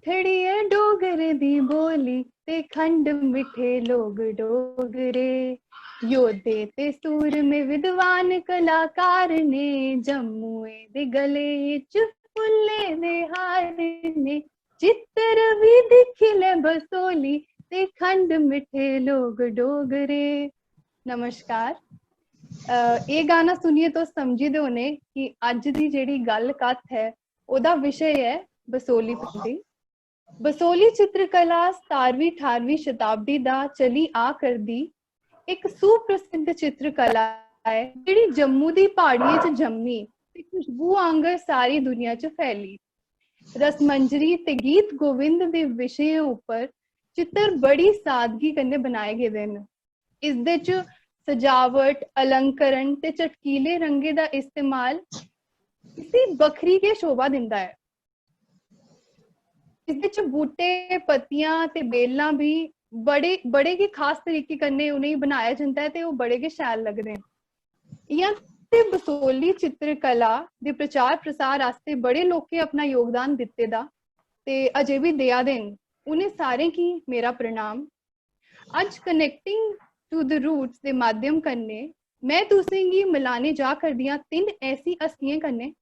मिठड़िए डोगरे दी बोली ते खंड मिठे लोग डोगरे योद्धे ते सूर में विद्वान कलाकार ने जम्मुए दे गले च फुल्ले दे हार ने चित्र भी दिखिले बसोली ते खंड मिठे लोग डोगरे। नमस्कार। ये गाना सुनिए तो समझी दे होने कि अज दी जेड़ी गल कथ है ओदा विषय है बसोली पेंटिंग। बसोली चित्रकला 17वीं 18वीं शताब्दी दा चली आ करदी एक सुप्रसिद्ध चित्रकला है जेड़ी जम्मू दी पहाड़ियें च जम्मी ते खुशबू आंगर सारी दुनिया च फैली। रसमंजरी ते गीत गोविंद दे विषयें उपर चित्र बड़ी सादगी कन्नै बनाए गेदे न। इसदे च सजावट अलंकरण ते चटकीले रंगे दा इस्तेमाल इसी बखरी के शोभा दिंदा है। इसदे च बूटे पत्तियां ते बेलां भी बड़े के खास तरीके कन्नै उन्हें बनाया जंदा है ते ओह बड़े के शैल लगदे न। इयां ते बसोली चित्रकला दे प्रचार प्रसार आस्ते बड़े लोकें अपना योगदान दित्ते दा ते अजे भी देआ दे न। उन्हें सारें की मेरा प्रणाम। आज कनेक्टिंग टू द रूट्स दे माध्यम कन्नै मैं तुसें गी मिलाने जा करदियां 3 ऐसी हस्तियें कन्नै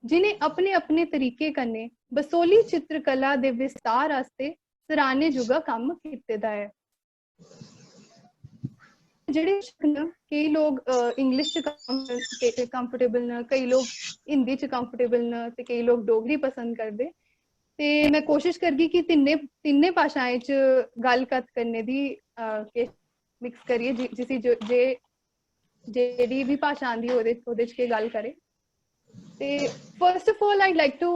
जिन्हें अपने अपने तरीके कन्नै बसोली चित्रकला दे विस्तार आस्ते सराहने जुगा कम्म कीते दा है। जेह्ड़े केई लोग इंग्लिश च कंफर्टेबल न, कई लोग हिंदी च कंफर्टेबल न ते कई लोग डोगरी पसंद करदे ते मैं कोशिश करगी कि तिन्ने भाषाएं च गल कत्थ करने दी मिक्स करिए जिसी जेह्ड़ी भी भाषा आंदी ओह्दे च केह् गल करे। First of all, I'd like to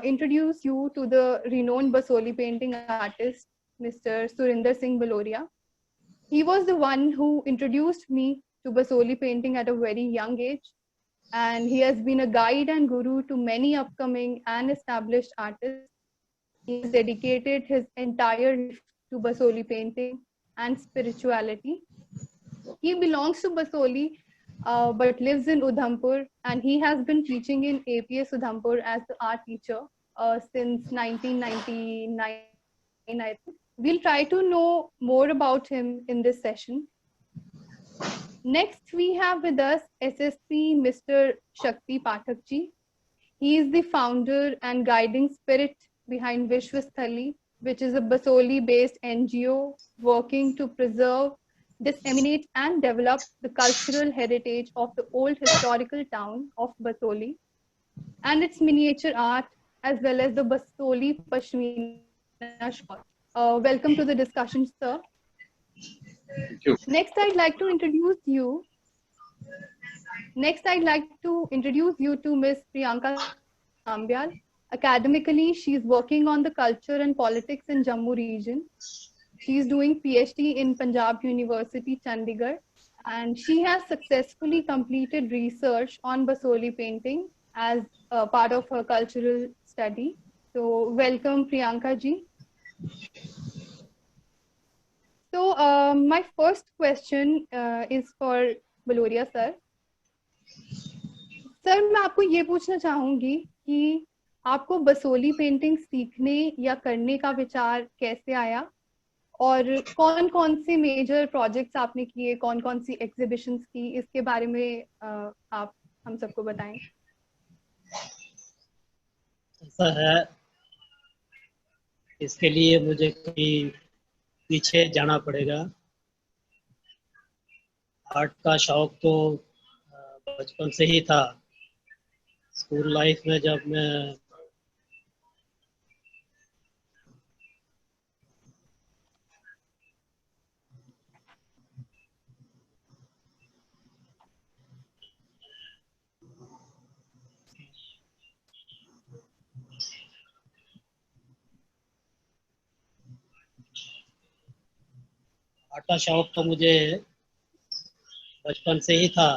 introduce you to the renowned Basoli painting artist, Mr. Surinder Singh Baloria. He was the one who introduced me to Basoli painting at a very young age, and he has been a guide and guru to many upcoming and established artists. He has dedicated his entire life to Basoli painting and spirituality. He belongs to Basoli but lives in Udhampur, and he has been teaching in APS Udhampur as the art teacher since 1999, I think. We'll try to know more about him in this session. Next, we have with us SSP Mr. Shakti Pathak ji. He is the founder and guiding spirit behind Vishwasthali, which is a Basoli-based NGO working to preserve, disseminate and develop the cultural heritage of the old historical town of Basoli and its miniature art, as well as the Basoli Pashmina shawl. Welcome to the discussion, sir. Thank you. Next, I'd like to introduce you to Ms. Priyanka Sambyal. Academically, she's working on the culture and politics in Jammu region. She's doing PhD in Punjab University, Chandigarh, and she has successfully completed research on Basoli painting as a part of her cultural study. So welcome, Priyanka ji. So my first question is for Baloria sir. Sir मैं आपको ये पूछना चाहूंगी कि आपको Basoli painting सीखने या करने का विचार कैसे आया और कौन कौन से मेजर प्रोजेक्ट्स आपने किए, कौन कौन सी एग्जीबिशंस की, इसके बारे में आप हम सबको बताएं। ऐसा है, इसके लिए मुझे कहीं पीछे जाना पड़ेगा। आर्ट का शौक तो बचपन से ही था। स्कूल लाइफ में जब मैं आर्ट का शौक तो मुझे बचपन से ही था।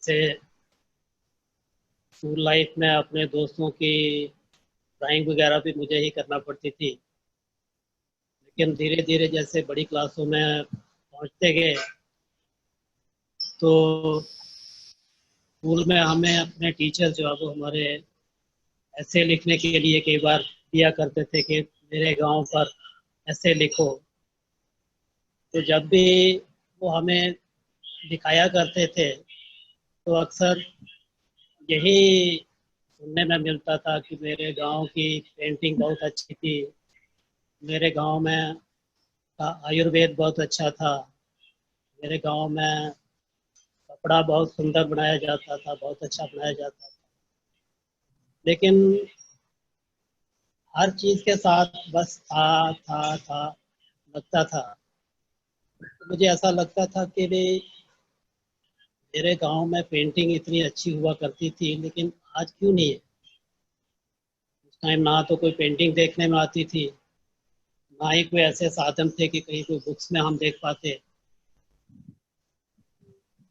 से स्कूल लाइफ में अपने दोस्तों की ड्राइंग वगैरह भी मुझे ही करना पड़ती थी, लेकिन धीरे धीरे जैसे बड़ी क्लासों में पहुंचते गए तो स्कूल में हमें अपने टीचर जो अब हमारे ऐसे लिखने के लिए कई बार दिया करते थे कि मेरे गांव पर ऐसे लिखो। तो जब भी वो हमें दिखाया करते थे तो अक्सर यही सुनने में मिलता था कि मेरे गांव की पेंटिंग बहुत अच्छी थी, मेरे गांव में का आयुर्वेद बहुत अच्छा था, मेरे गांव में कपड़ा बहुत सुंदर बनाया जाता था, बहुत अच्छा बनाया जाता था। लेकिन हर चीज़ के साथ बस था लगता था। तो मुझे ऐसा लगता था कि भी मेरे गांव में पेंटिंग इतनी अच्छी हुआ करती थी, लेकिन आज क्यों नहीं है। उस टाइम ना तो कोई पेंटिंग देखने में आती थी, ना ही कोई ऐसे साधन थे कि कहीं कोई बुक्स में हम देख पाते।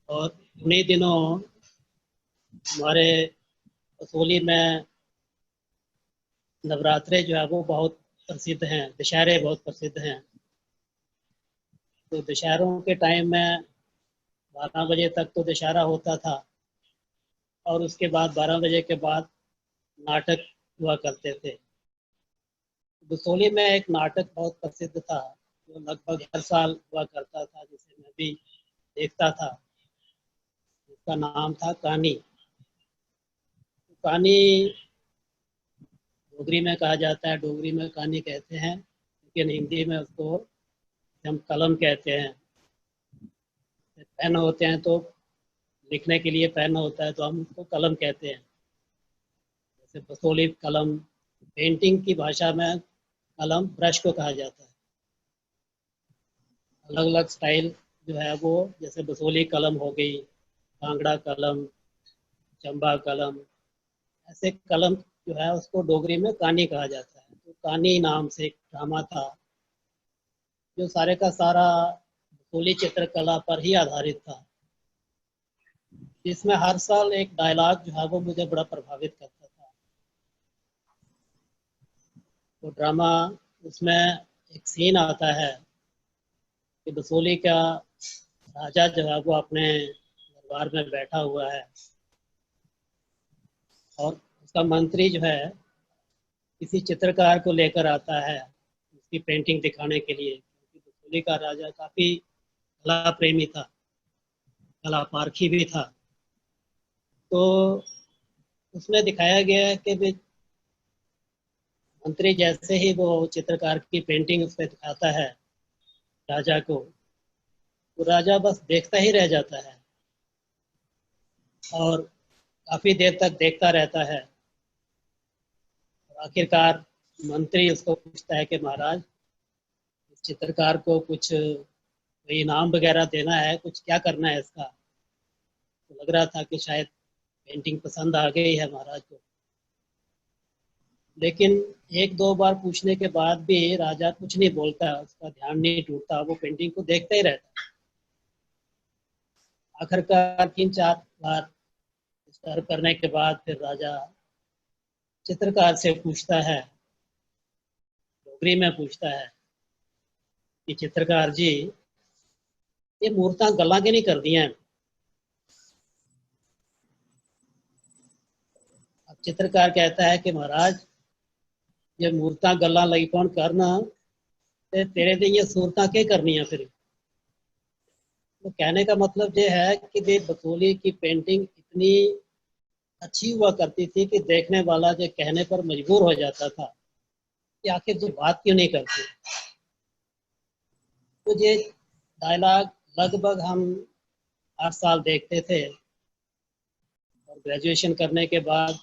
और उन्हीं दिनों हमारे कसौली में नवरात्रे जो है वो बहुत प्रसिद्ध हैं, दशहरे बहुत प्रसिद्ध हैं। तो दशहरों के टाइम में 12 बजे तक तो दशहरा होता था और उसके बाद 12 बजे के बाद नाटक हुआ करते थे। बसोली में एक नाटक बहुत प्रसिद्ध था जो लगभग हर साल हुआ करता था, जिसे मैं भी देखता था। उसका नाम था कानी। कानी डोगरी में कहा जाता है, डोगरी में कानी कहते हैं, लेकिन हिंदी में उसको हम कलम कहते हैं। पेन होते हैं तो लिखने के लिए पेन होता है तो हम उसको कलम कहते हैं। जैसे बसोली कलम, पेंटिंग की भाषा में कलम ब्रश को कहा जाता है। अलग अलग स्टाइल जो है वो, जैसे बसोली कलम हो गई, कांगड़ा कलम, चंबा कलम, ऐसे कलम जो है उसको डोगरी में कानी कहा जाता है। तो कानी नाम से एक ड्रामा था जो सारे का सारा बसोली चित्रकला पर ही आधारित था, जिसमें हर साल एक डायलॉग जो है वो मुझे बड़ा प्रभावित करता था। तो ड्रामा, उसमें एक सीन आता है कि बसोली का राजा जो है वो अपने दरबार में बैठा हुआ है और उसका मंत्री जो है किसी चित्रकार को लेकर आता है उसकी पेंटिंग दिखाने के लिए, क्योंकि बसोली का राजा काफी कला प्रेमी था, कला पारखी भी था। तो उसमें दिखाया गया है कि मंत्री जैसे ही वो चित्रकार की पेंटिंग उस पर दिखाता है राजा को, तो राजा बस देखता ही रह जाता है और काफी देर तक देखता रहता है। और आखिरकार मंत्री उसको पूछता है कि महाराज, इस चित्रकार को कुछ कोई इनाम वगैरह देना है, कुछ क्या करना है इसका। तो लग रहा था कि शायद पेंटिंग पसंद आ गई है महाराज को। लेकिन एक दो बार पूछने के बाद भी राजा कुछ नहीं बोलता, उसका ध्यान नहीं टूटता, वो पेंटिंग को देखता ही रहता। आखिरकार 3-4 बार डिस्टर्ब करने के बाद फिर राजा चित्रकार से पूछता है, डोगरी में पूछता है कि चित्रकार जी, ये मूर्तां गल्लां की नहीं कर दियां। अब चित्रकार कहता है कि महाराज, ये मूर्तां गल्लां लगी पौन करना ते तेरे ते ये सूरतां के करनियां फिर। तो कहने का मतलब ये है कि वे बसोली की पेंटिंग इतनी अच्छी हुआ करती थी कि देखने वाला जो कहने पर मजबूर हो जाता था कि आखिर जो बात क्यों नहीं करती। तो ये डायलॉग लगभग हम हर साल देखते थे। और ग्रेजुएशन करने के बाद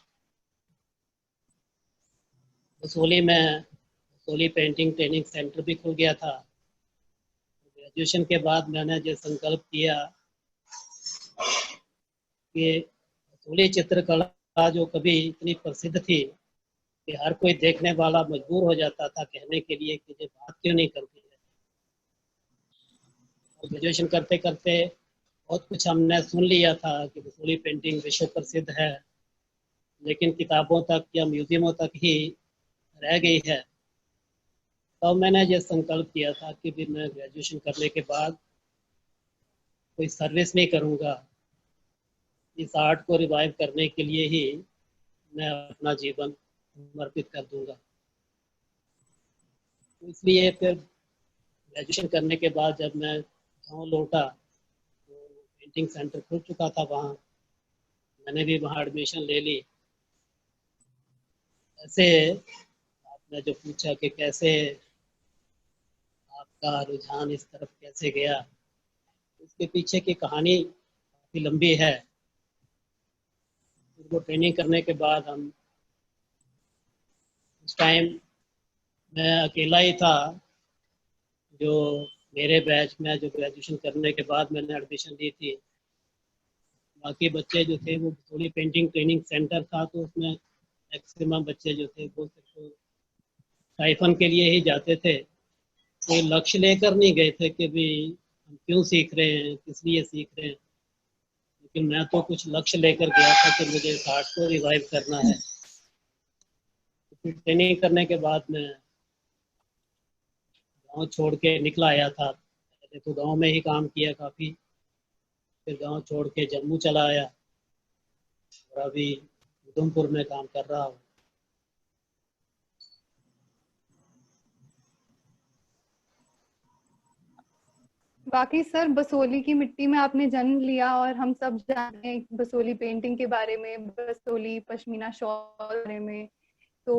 बसोली पेंटिंग ट्रेनिंग सेंटर भी खुल गया था। ग्रेजुएशन के बाद मैंने जो संकल्प किया कि बसोली चित्रकला जो कभी इतनी प्रसिद्ध थी कि हर कोई देखने वाला मजबूर हो जाता था कहने के लिए कि ये बात क्यों नहीं करती है। और ग्रेजुएशन करते करते बहुत कुछ हमने सुन लिया था कि बसोली पेंटिंग विश्व प्रसिद्ध है, लेकिन किताबों तक या म्यूजियमों तक ही रह गई है। तब मैंने ये संकल्प किया था कि भी मैं ग्रेजुएशन करने के बाद कोई सर्विस नहीं करूँगा, इस आर्ट को रिवाइव करने के लिए ही मैं अपना जीवन समर्पित कर दूंगा। तो इसलिए फिर ग्रेजुएशन करने के बाद जब मैं गाँव लौटा तो पेंटिंग सेंटर खुल चुका था वहाँ, मैंने भी वहाँ एडमिशन ले ली। ऐसे आपने जो पूछा कि कैसे आपका रुझान इस तरफ कैसे गया, इसके पीछे की कहानी काफ़ी लंबी है। वो ट्रेनिंग करने के बाद हम उस टाइम मैं अकेला ही था जो मेरे बैच में जो ग्रेजुएशन करने के बाद मैंने एडमिशन ली थी। बाकी बच्चे जो थे वो थोड़ी पेंटिंग ट्रेनिंग सेंटर था तो उसमें मैक्सिमम बच्चे जो थे वो सिर्फ स्टाइफन के लिए ही जाते थे, कोई लक्ष्य लेकर नहीं गए थे कि भी हम क्यों सीख रहे हैं, किस लिए सीख रहे हैं। लेकिन मैं तो कुछ लक्ष्य लेकर गया था कि मुझे इस आर्ट को रिवाइव करना है। तो ट्रेनिंग करने के बाद मैं गांव छोड़ के निकला आया था। पहले तो गांव में ही काम किया काफ़ी, फिर गांव छोड़ के जम्मू चला आया और अभी उधमपुर में काम कर रहा हूँ। बाकी सर, बसोली की मिट्टी में आपने जन्म लिया और हम सब जानते हैं बसोली पेंटिंग के बारे में, बसोली पश्मीना शॉल के बारे में। तो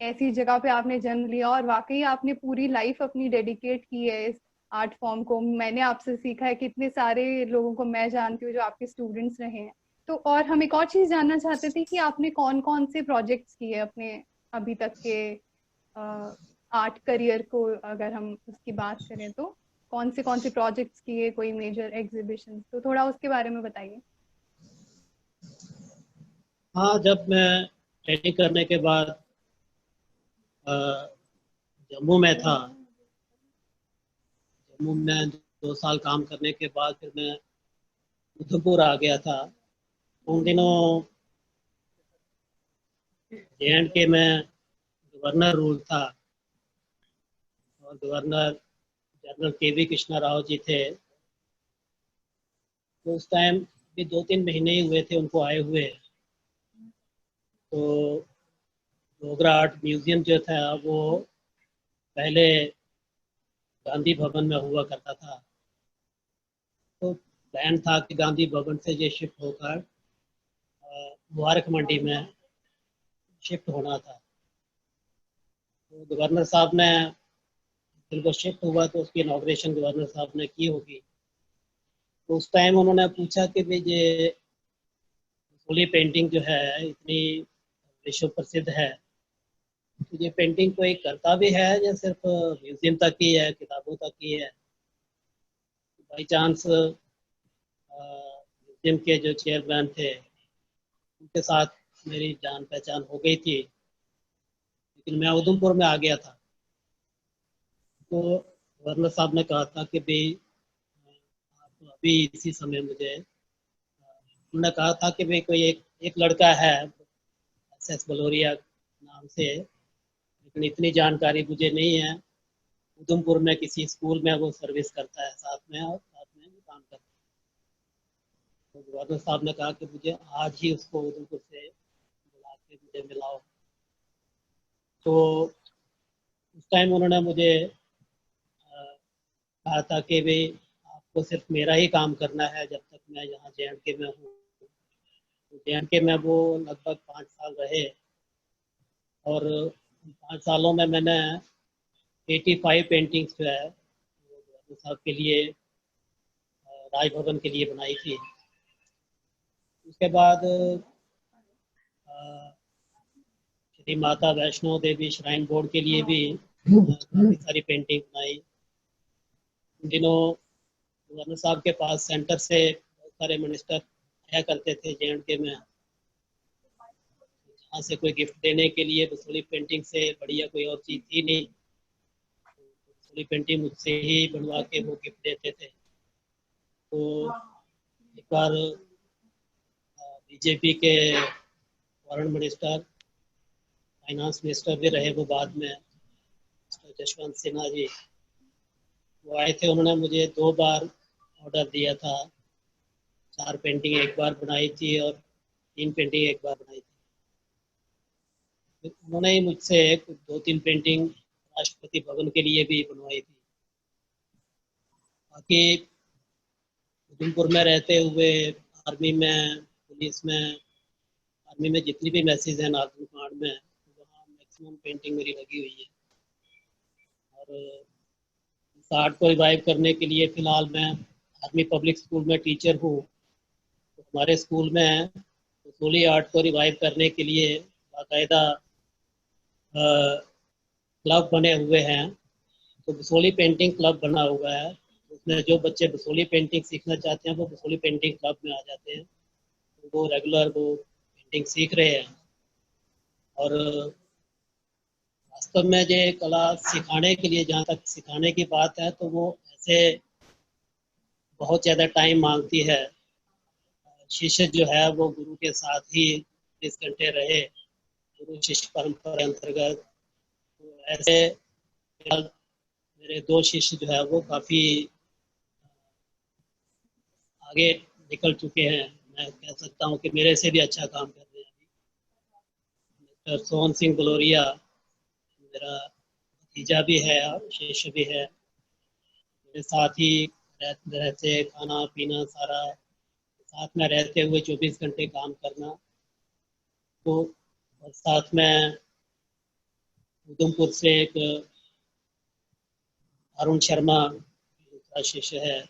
ऐसी जगह पे आपने जन्म लिया और वाकई आपने पूरी लाइफ अपनी डेडिकेट की है इस आर्ट फॉर्म को। मैंने आपसे सीखा है कि इतने सारे लोगों को मैं जानती हूँ जो आपके स्टूडेंट्स रहे हैं। तो और हम एक और चीज जानना चाहते थे कि आपने कौन कौन से प्रोजेक्ट्स किए अपने अभी तक के आर्ट करियर को, अगर हम उसकी बात करें तो कौन से प्रोजेक्ट्स किए, कोई मेजर एग्जीबिशन, तो थोड़ा उसके बारे में बताइए। हाँ, जब मैं ट्रेनिंग करने के बाद अ, जम्मू में था, जम्मू में 2 साल काम करने के बाद फिर मैं उधमपुर आ गया था। उन दिनों J&K में गवर्नर रूल था और governor general KV Krishna Rao ji थे। तो उस टाइम भी 2-3 महीने ही हुए थे उनको आए हुए। तो डोगरा आर्ट म्यूजियम जो था वो पहले गांधी भवन में हुआ करता था। तो प्लान था कि गांधी भवन से ये शिफ्ट होकर मुबारक मंडी में शिफ्ट होना था। तो गवर्नर साहब ने, जब वो शिफ्ट हुआ तो उसकी इनॉग्रेशन गवर्नर साहब ने की होगी। तो उस टाइम उन्होंने पूछा कि भाई ये बसोली पेंटिंग जो है इतनी विश्व प्रसिद्ध है, तो ये पेंटिंग कोई करता भी है या सिर्फ म्यूजियम तक ही है, किताबों तक ही है। बाई चांस म्यूजियम के जो चेयरमैन थे उनके साथ मेरी जान पहचान हो गई थी, लेकिन मैं उधमपुर में आ गया था। तो गवर्नर साहब ने कहा था कि भाई आप अभी इसी समय मुझे, उन्होंने कहा था कि भाई कोई एक लड़का है SS बलोरिया नाम से, लेकिन इतनी जानकारी मुझे नहीं है। उधमपुर में किसी स्कूल में वो सर्विस करता है साथ में और साथ में भी काम करता है। तो गवर्नर साहब ने कहा कि मुझे आज ही उसको उधमपुर से बुला के मुझे मिलाओ। तो उस टाइम उन्होंने मुझे कहा था कि भाई आपको सिर्फ मेरा ही काम करना है जब तक मैं यहाँ J&K में हूँ। तो J&K में वो लगभग 5 साल रहे और 5 सालों में मैंने 85 पेंटिंग्स जो है गवर्नर साहब के लिए, राजभवन के लिए बनाई थी। उसके बाद श्री माता वैष्णो देवी श्राइन बोर्ड के लिए भी काफ़ी सारी पेंटिंग बनाई। उन दिनों गवर्नर साहब के पास सेंटर से बहुत सारे मिनिस्टर आया करते थे J&K में, जहाँ से कोई गिफ्ट देने के लिए बसोली पेंटिंग से बढ़िया कोई और चीज़ थी नहीं। बसोली पेंटिंग मुझसे ही बनवा के वो गिफ्ट देते थे। तो एक बार BJP के फॉरेन मिनिस्टर, फाइनेंस मिनिस्टर भी रहे वो बाद में, मिस्टर जसवंत सिन्हा जी, वो आए थे। उन्होंने मुझे 2 बार ऑर्डर दिया था। 4 पेंटिंग एक बार बनाई थी और 3 पेंटिंग एक बार बनाई थी। उन्होंने ही मुझसे 2-3 पेंटिंग राष्ट्रपति भवन के लिए भी बनवाई थी। बाकी उधमपुर में रहते हुए आर्मी में, पुलिस में, आर्मी में जितनी भी मैसेज हैं नागरिक कांड में, वहाँ मैक्सिमम पेंटिंग मेरी लगी हुई है। और इस आर्ट को रिवाइव करने के लिए फ़िलहाल मैं आर्मी पब्लिक स्कूल में टीचर हूँ। तो हमारे स्कूल में बसोली आर्ट को रिवाइव करने के लिए बाकायदा क्लब बने हुए हैं। तो बसोली पेंटिंग क्लब बना हुआ है। उसमें जो बच्चे बसोली पेंटिंग सीखना चाहते हैं वो बसोली पेंटिंग क्लब में आ जाते हैं। तो वो रेगुलर वो पेंटिंग सीख रहे हैं। और वास्तव में ये कला सिखाने के लिए, जहाँ तक सिखाने की बात है, तो वो ऐसे बहुत ज़्यादा टाइम मांगती है। शिष्य जो है वो गुरु के साथ ही 20 घंटे रहे, गुरु शिष्य परंपरा के अंतर्गत। तो ऐसे मेरे 2 शिष्य जो है वो काफ़ी आगे निकल चुके हैं। मैं कह सकता हूँ कि मेरे से भी अच्छा काम कर रहे हैं। मिस्टर सोहन सिंह बलोरिया मेरा भतीजा भी है और शिष्य भी है। मेरे साथ ही रहते, खाना पीना सारा साथ में रहते हुए 24 घंटे काम करना। तो और साथ में उधमपुर से एक अरुण शर्मा दूसरा शिष्य है,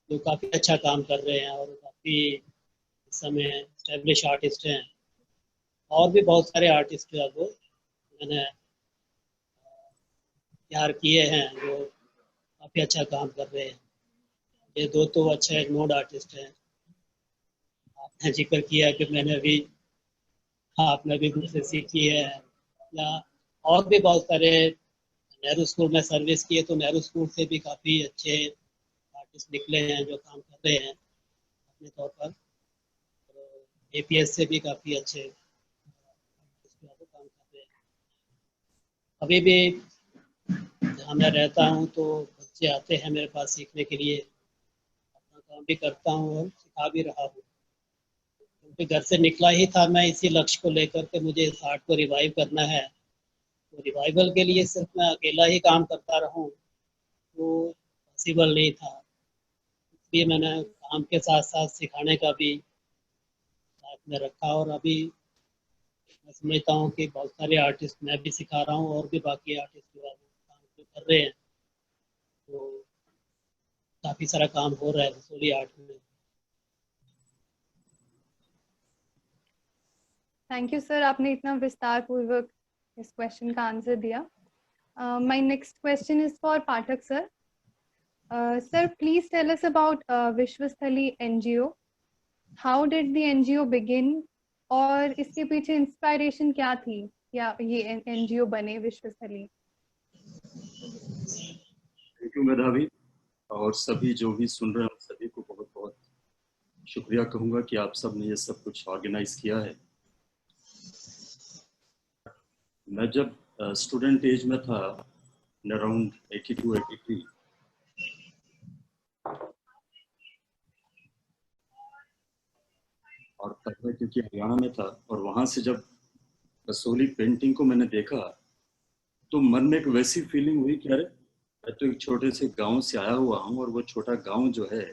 जो काफ़ी अच्छा काम कर रहे हैं और काफ़ी इस समय एस्टेब्लिश आर्टिस्ट हैं। और भी बहुत सारे आर्टिस्ट जो है वो मैंने तैयार किए हैं, जो काफ़ी अच्छा काम कर रहे हैं। ये 2 तो अच्छे नोड आर्टिस्ट हैं। आपने जिक्र किया कि मैंने अभी, हाँ, आपने भी मुझसे सीखी है, या और भी बहुत सारे नेहरू स्कूल में सर्विस की है, तो नेहरू स्कूल से भी काफ़ी अच्छे आर्टिस्ट निकले हैं जो काम कर रहे हैं अपने तौर पर। APS से भी काफ़ी अच्छे आर्टिस्ट जो है वो काम कर रहे हैं। अभी भी जहाँ मैं रहता हूँ तो बच्चे आते हैं मेरे पास सीखने के लिए। अपना काम भी करता हूँ और सिखा भी रहा हूँ, क्योंकि घर से निकला ही था मैं इसी लक्ष्य को लेकर के, मुझे इस आर्ट को रिवाइव करना है। तो रिवाइवल के लिए सिर्फ मैं अकेला ही काम करता रहूं वो पॉसिबल नहीं था। इसलिए मैंने काम के साथ साथ सिखाने का भी साथ में रखा। और अभी मैं समझता हूँ कि बहुत सारे आर्टिस्ट मैं भी सिखा रहा हूँ और भी बाकी आर्टिस्ट जो है वो काम जो कर रहे हैं, तो काफ़ी सारा काम हो रहा है बसोली आर्ट में। थैंक यू सर, आपने इतना विस्तार पूर्वक इस क्वेश्चन का आंसर दिया। My next question is for Pathak sir. Sir, please tell us about विश्वस्थली NGO. How did the NGO begin? और इसके पीछे इंस्पायरेशन क्या थी या ये NGO बने विश्वस्थली? थैंक यू मेधावी, और सभी जो भी सुन रहे हैं उन सभी को बहुत बहुत शुक्रिया कहूँगा कि आप सब ने ये सब कुछ ऑर्गेनाइज किया है। मैं जब स्टूडेंट एज में था, अराउंड 82-83, और तब मैं क्योंकि हरियाणा में था, और वहाँ से जब बसोली पेंटिंग को मैंने देखा तो मन में एक वैसी फीलिंग हुई कि अरे, मैं तो एक छोटे से गांव से आया हुआ हूँ, और वो छोटा गांव जो है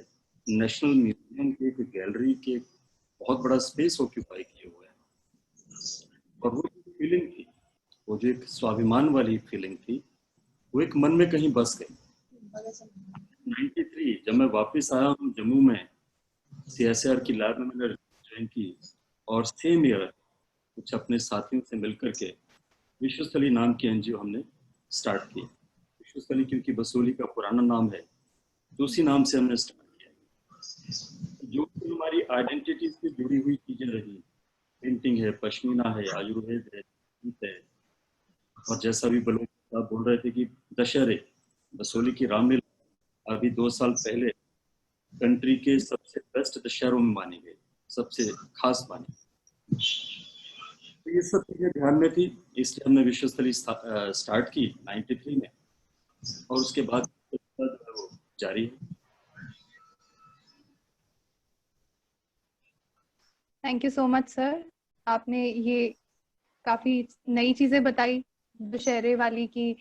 नेशनल म्यूजियम की एक गैलरी के बहुत बड़ा स्पेस ऑक्यूपाई किए हुए है। और वो फीलिंग थी, वो जो एक स्वाभिमान वाली फीलिंग थी, वो एक मन में कहीं बस गई। 93 जब मैं वापस आया हूँ जम्मू में, CSIR की लैब में मैंने ज्वाइन की, और सेम ईयर कुछ अपने साथियों से मिलकर के विश्वस्थली नाम की NGO हमने स्टार्ट की। विश्वस्थली क्योंकि बसोली का पुराना नाम है, तो उसी नाम से हमने स्टार्ट किया। जो हमारी आइडेंटिटी से जुड़ी हुई चीजें रही, पेंटिंग है, पश्मीना है, आयुर्वेद है, गीत है, और जैसा भी बलोच साहब बोल रहे थे कि दशहरे, बसोली की रामलीला अभी 2 साल पहले कंट्री के सबसे बेस्ट दशहरों में मानी गई, सबसे खास मानी। तो ये सब चीजें ध्यान में थी, इसलिए हमने विश्वस्थली स्टार्ट की 93 में, और उसके बाद वो जारी है। Thank you so much sir, आपने ये काफी नई चीजें बताई दुशहरे वाली की,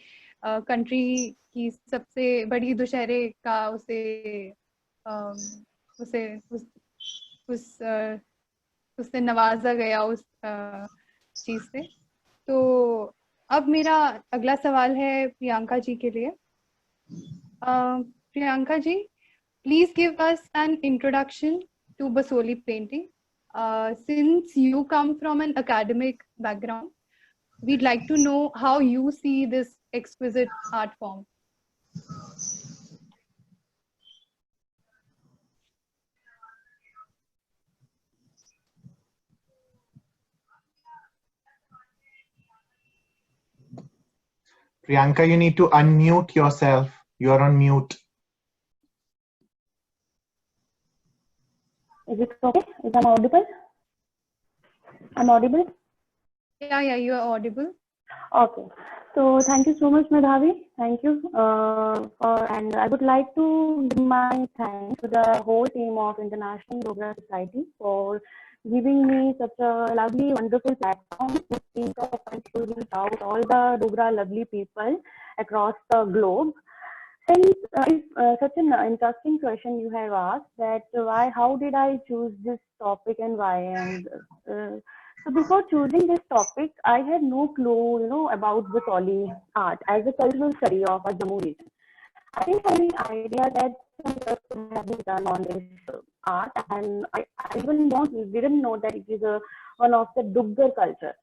कंट्री की सबसे बड़ी दुशहरे का उसे उसे उस उससे नवाजा गया उस चीज से। तो अब मेरा अगला सवाल है प्रियंका जी के लिए। Priyanka ji, please give us an introduction to Basoli painting. Since you come from an academic background, we'd like to know how you see this exquisite art form. Priyanka, you need to unmute yourself. You're on mute. Is it okay? Is I'm audible? I'm audible? Yeah, you are audible. Okay. So thank you so much, Madhavi. Thank you. And I would like to give my thanks to the whole team of International Dogra Society for giving me such a lovely, wonderful platform to speak up and to reach out all the Dogra lovely people across the globe. Since it's such an interesting question you have asked, that how did I choose this topic and why? And so before choosing this topic, I had no clue, about Basoli art as a cultural study of a Jammu region. I didn't have any idea that some work could have been done on this art, and I even didn't know that it is one of the Duggar culture.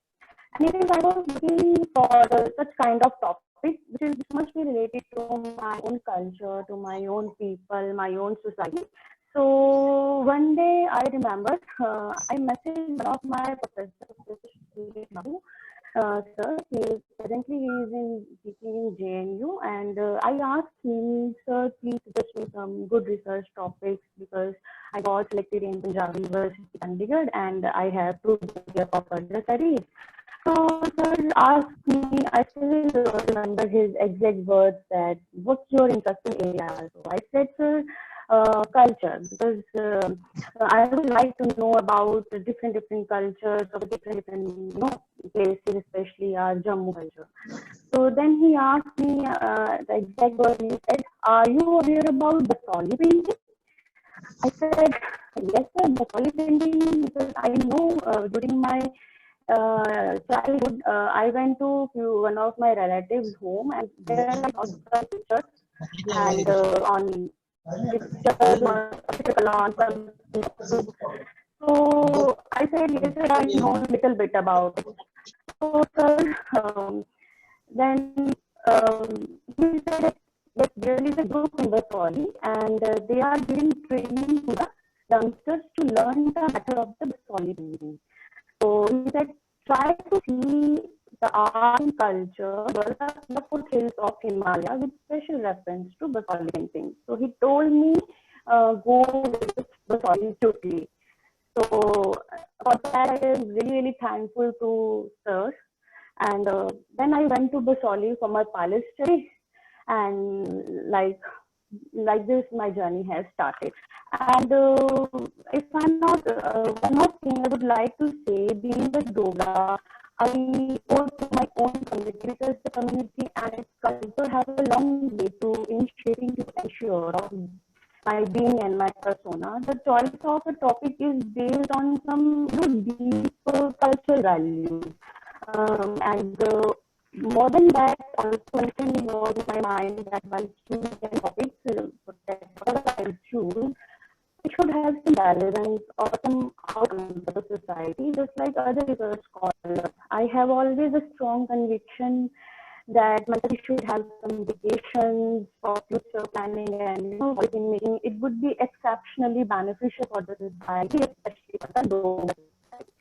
And I was looking for such kind of topic which is much be related to my own culture, to my own people, my own society. So one day I remember I messaged one of my professors, sir. Presently he is teaching in JNU, and I asked him, sir, please suggest me some good research topics because I got selected in Punjab University, Chandigarh, and I have to go for further studies. So sir asked me, I still remember his exact words, that what's your interesting area? So I said, sir, culture, because I would like to know about different cultures of different places, especially our Jammu culture. So then he asked me the exact word. He said, "Are you aware about Basoli painting?" I said, "Yes, sir, Basoli painting, because I know during my childhood, I went to one of my relatives' home, and there I saw the pictures, and on pictures on some. So I said, yes, sir, I know a little bit about it. So sir, then he said that there is a group in Basoli, and they are giving training to the youngsters to learn the method of the Basoli painting. So he said, try to see the art and culture, the foothills of Himalaya with special reference to Basoli painting. So he told me, go visit Basoli totally. So for that, I am really, really thankful to sir. And then I went to Basoli for my pilot study, and like this, my journey has started. And if I'm not, one more thing I would like to say, being the Dogra, I owe to my own community, because the community and its culture have a long way to in shaping the potential of my being and my persona. The choice of a topic is based on some deep cultural values. And more than that, also understanding was in my mind that while choosing topics, whatever I choose, it should have some relevance or some outcome to the society, just like other research scholars. I have always a strong conviction that my study should have some implications for future planning and policy making. It would be exceptionally beneficial for the society, especially for the local society.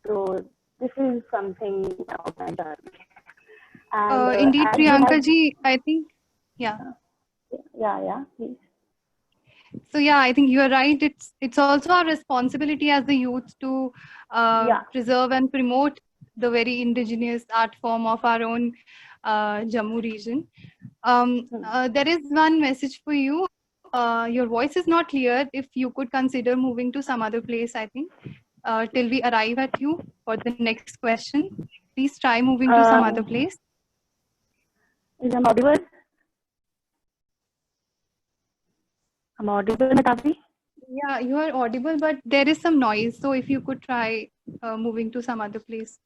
So this is something of my journey. And indeed, Priyanka ji, I think, yeah, please. So yeah, I think you are right. It's also our responsibility as the youth to preserve and promote the very indigenous art form of our own Jammu region. There is one message for you. Your voice is not clear. If you could consider moving to some other place, I think, till we arrive at you for the next question. please try moving to some other place. Is I'm audible? I'm audible, Medhavi? Yeah, you are audible, but there is some noise. So if you could try moving to some other place.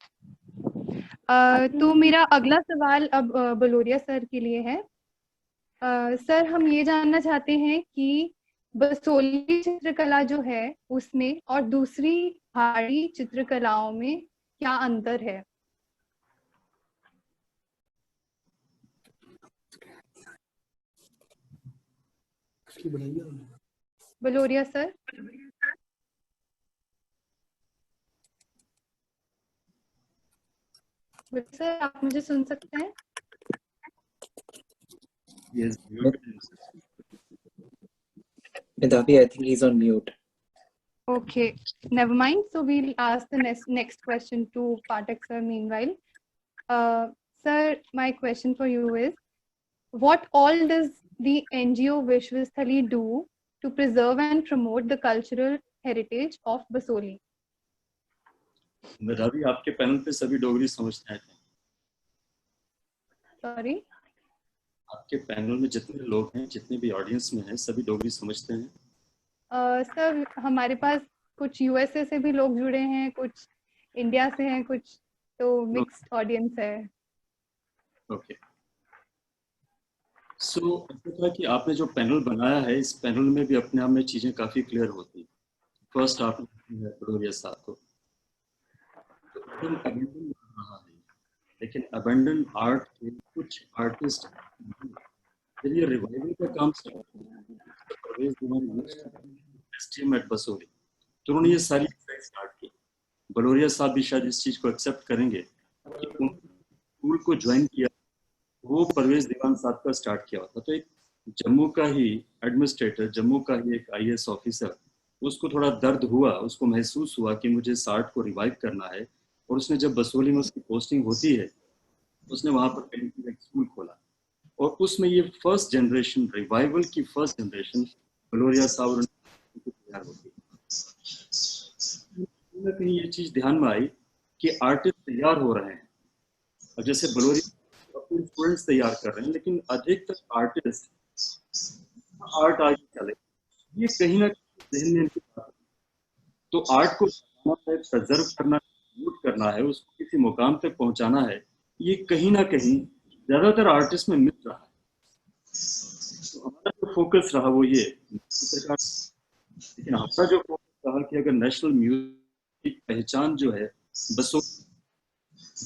तो मेरा अगला सवाल अब Baloria sir के लिए है. Sir, हम ये जानना चाहते हैं कि बसोली चित्रकला जो है उसमें और दूसरी पहाड़ी चित्रकलाओं में क्या अंतर है? बलोरिया सर. सर, आप मुझे सुन सकते हैं? Yes. Medhavi, I think he's on mute. Okay, never mind. So we'll ask the next question to Pathak sir meanwhile. Sir, my question for you is, what all does the NGO Vishwasthali do to preserve and promote the cultural heritage of Basoli? मेधावी, आपके panel पे सभी डोगरी समझते हैं? Sorry? आपके panel में जितने लोग हैं, जितने भी ऑडियंस में हैं, सभी डोगरी समझते हैं? सर, हमारे पास कुछ यूएसए से भी लोग जुड़े हैं, कुछ इंडिया से हैं, कुछ तो मिक्स्ड ऑडियंस है. ओके. सो ऐसा था कि आपने जो पैनल बनाया है, इस पैनल में भी अपने आप में चीजें काफी क्लियर होती. फर्स्ट आपने बलोरिया साहब को अबेंडन रहा है, लेकिन अबेंडन आर्ट के कुछ आर्टिस्ट जब ये रिवाइवल का काम एट बसोली, तो उन्होंने ये सारी स्टार्ट की. बलोरिया साहब भी शायद इस चीज को एक्सेप्ट करेंगे कि स्कूल को ज्वाइन किया वो परवेज दीवान साहब का स्टार्ट किया था. तो एक जम्मू का ही एडमिनिस्ट्रेटर, जम्मू का ही एक आईएएस ऑफिसर, उसको थोड़ा दर्द हुआ, उसको महसूस हुआ कि मुझे इस आर्ट को रिवाइव करना है. और उसने जब बसोली में उसकी पोस्टिंग होती है, उसने वहां पर पेंटिंग का एक स्कूल खोला. और उसमें ये फर्स्ट जनरेशन, रिवाइवल की फर्स्ट जनरेशन बलोरिया साहब तैयार होती है. कहीं ये चीज ध्यान में आई कि आर्टिस्ट तैयार हो रहे हैं. अब जैसे बलोरिया अपने स्टूडेंट्स तैयार कर रहे हैं, लेकिन अधिकतर आर्टिस्ट आर्ट आगे चले, ये कहीं ना कहीं ज़हन में इनके पास है. तो आर्ट को प्रिजर्व करना, प्रमोट करना है, उसको किसी मुकाम तक पहुंचाना है, ये कहीं ना कहीं ज्यादातर आर्टिस्ट में मिल रहा है. तो हमारा जो फोकस रहा वो ये, लेकिन हमारा जो फोकस रहा कि अगर नेशनल म्यूजिक पहचान जो है बसोली,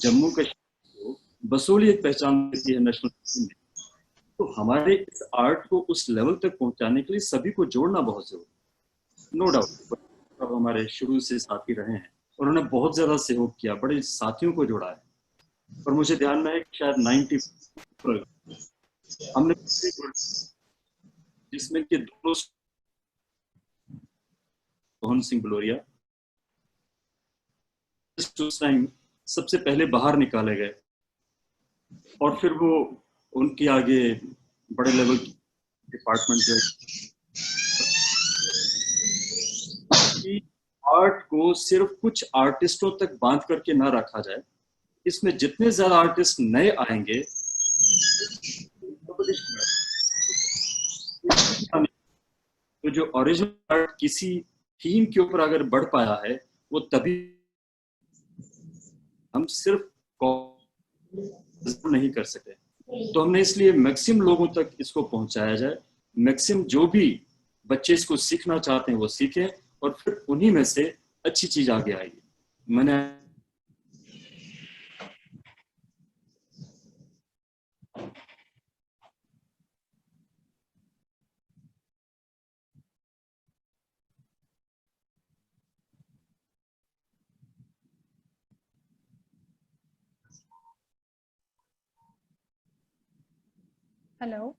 जम्मू कश्मीर को बसोली एक पहचान देती है नेशनल म्यूजिक में, तो हमारे इस आर्ट को उस लेवल तक पहुंचाने के लिए सभी को जोड़ना बहुत जरूरी है. नो डाउट अब हमारे शुरू से साथी रहे हैं, उन्होंने बहुत ज्यादा सहयोग किया, बड़े साथियों को जोड़ा है. और मुझे ध्यान में है कि शायद 90 हमने जिसमें कि दोनों मोहन सिंह बलोरिया उस टाइम सबसे पहले बाहर निकाले गए, और फिर वो उनके आगे बड़े लेवल की डिपार्टमेंट जो आर्ट को सिर्फ कुछ आर्टिस्टों तक बांध करके ना रखा जाए. इसमें जितने ज्यादा आर्टिस्ट नए आएंगे, तो जो ओरिजिनल आर्ट किसी थीम के ऊपर अगर बढ़ पाया है, वो तभी हम सिर्फ नहीं कर सके. तो हमने इसलिए मैक्सिमम लोगों तक इसको पहुंचाया जाए, मैक्सिमम जो भी बच्चे इसको सीखना चाहते हैं वो सीखें, और फिर उन्हीं में से अच्छी चीज आगे आएगी. मैंने Hello.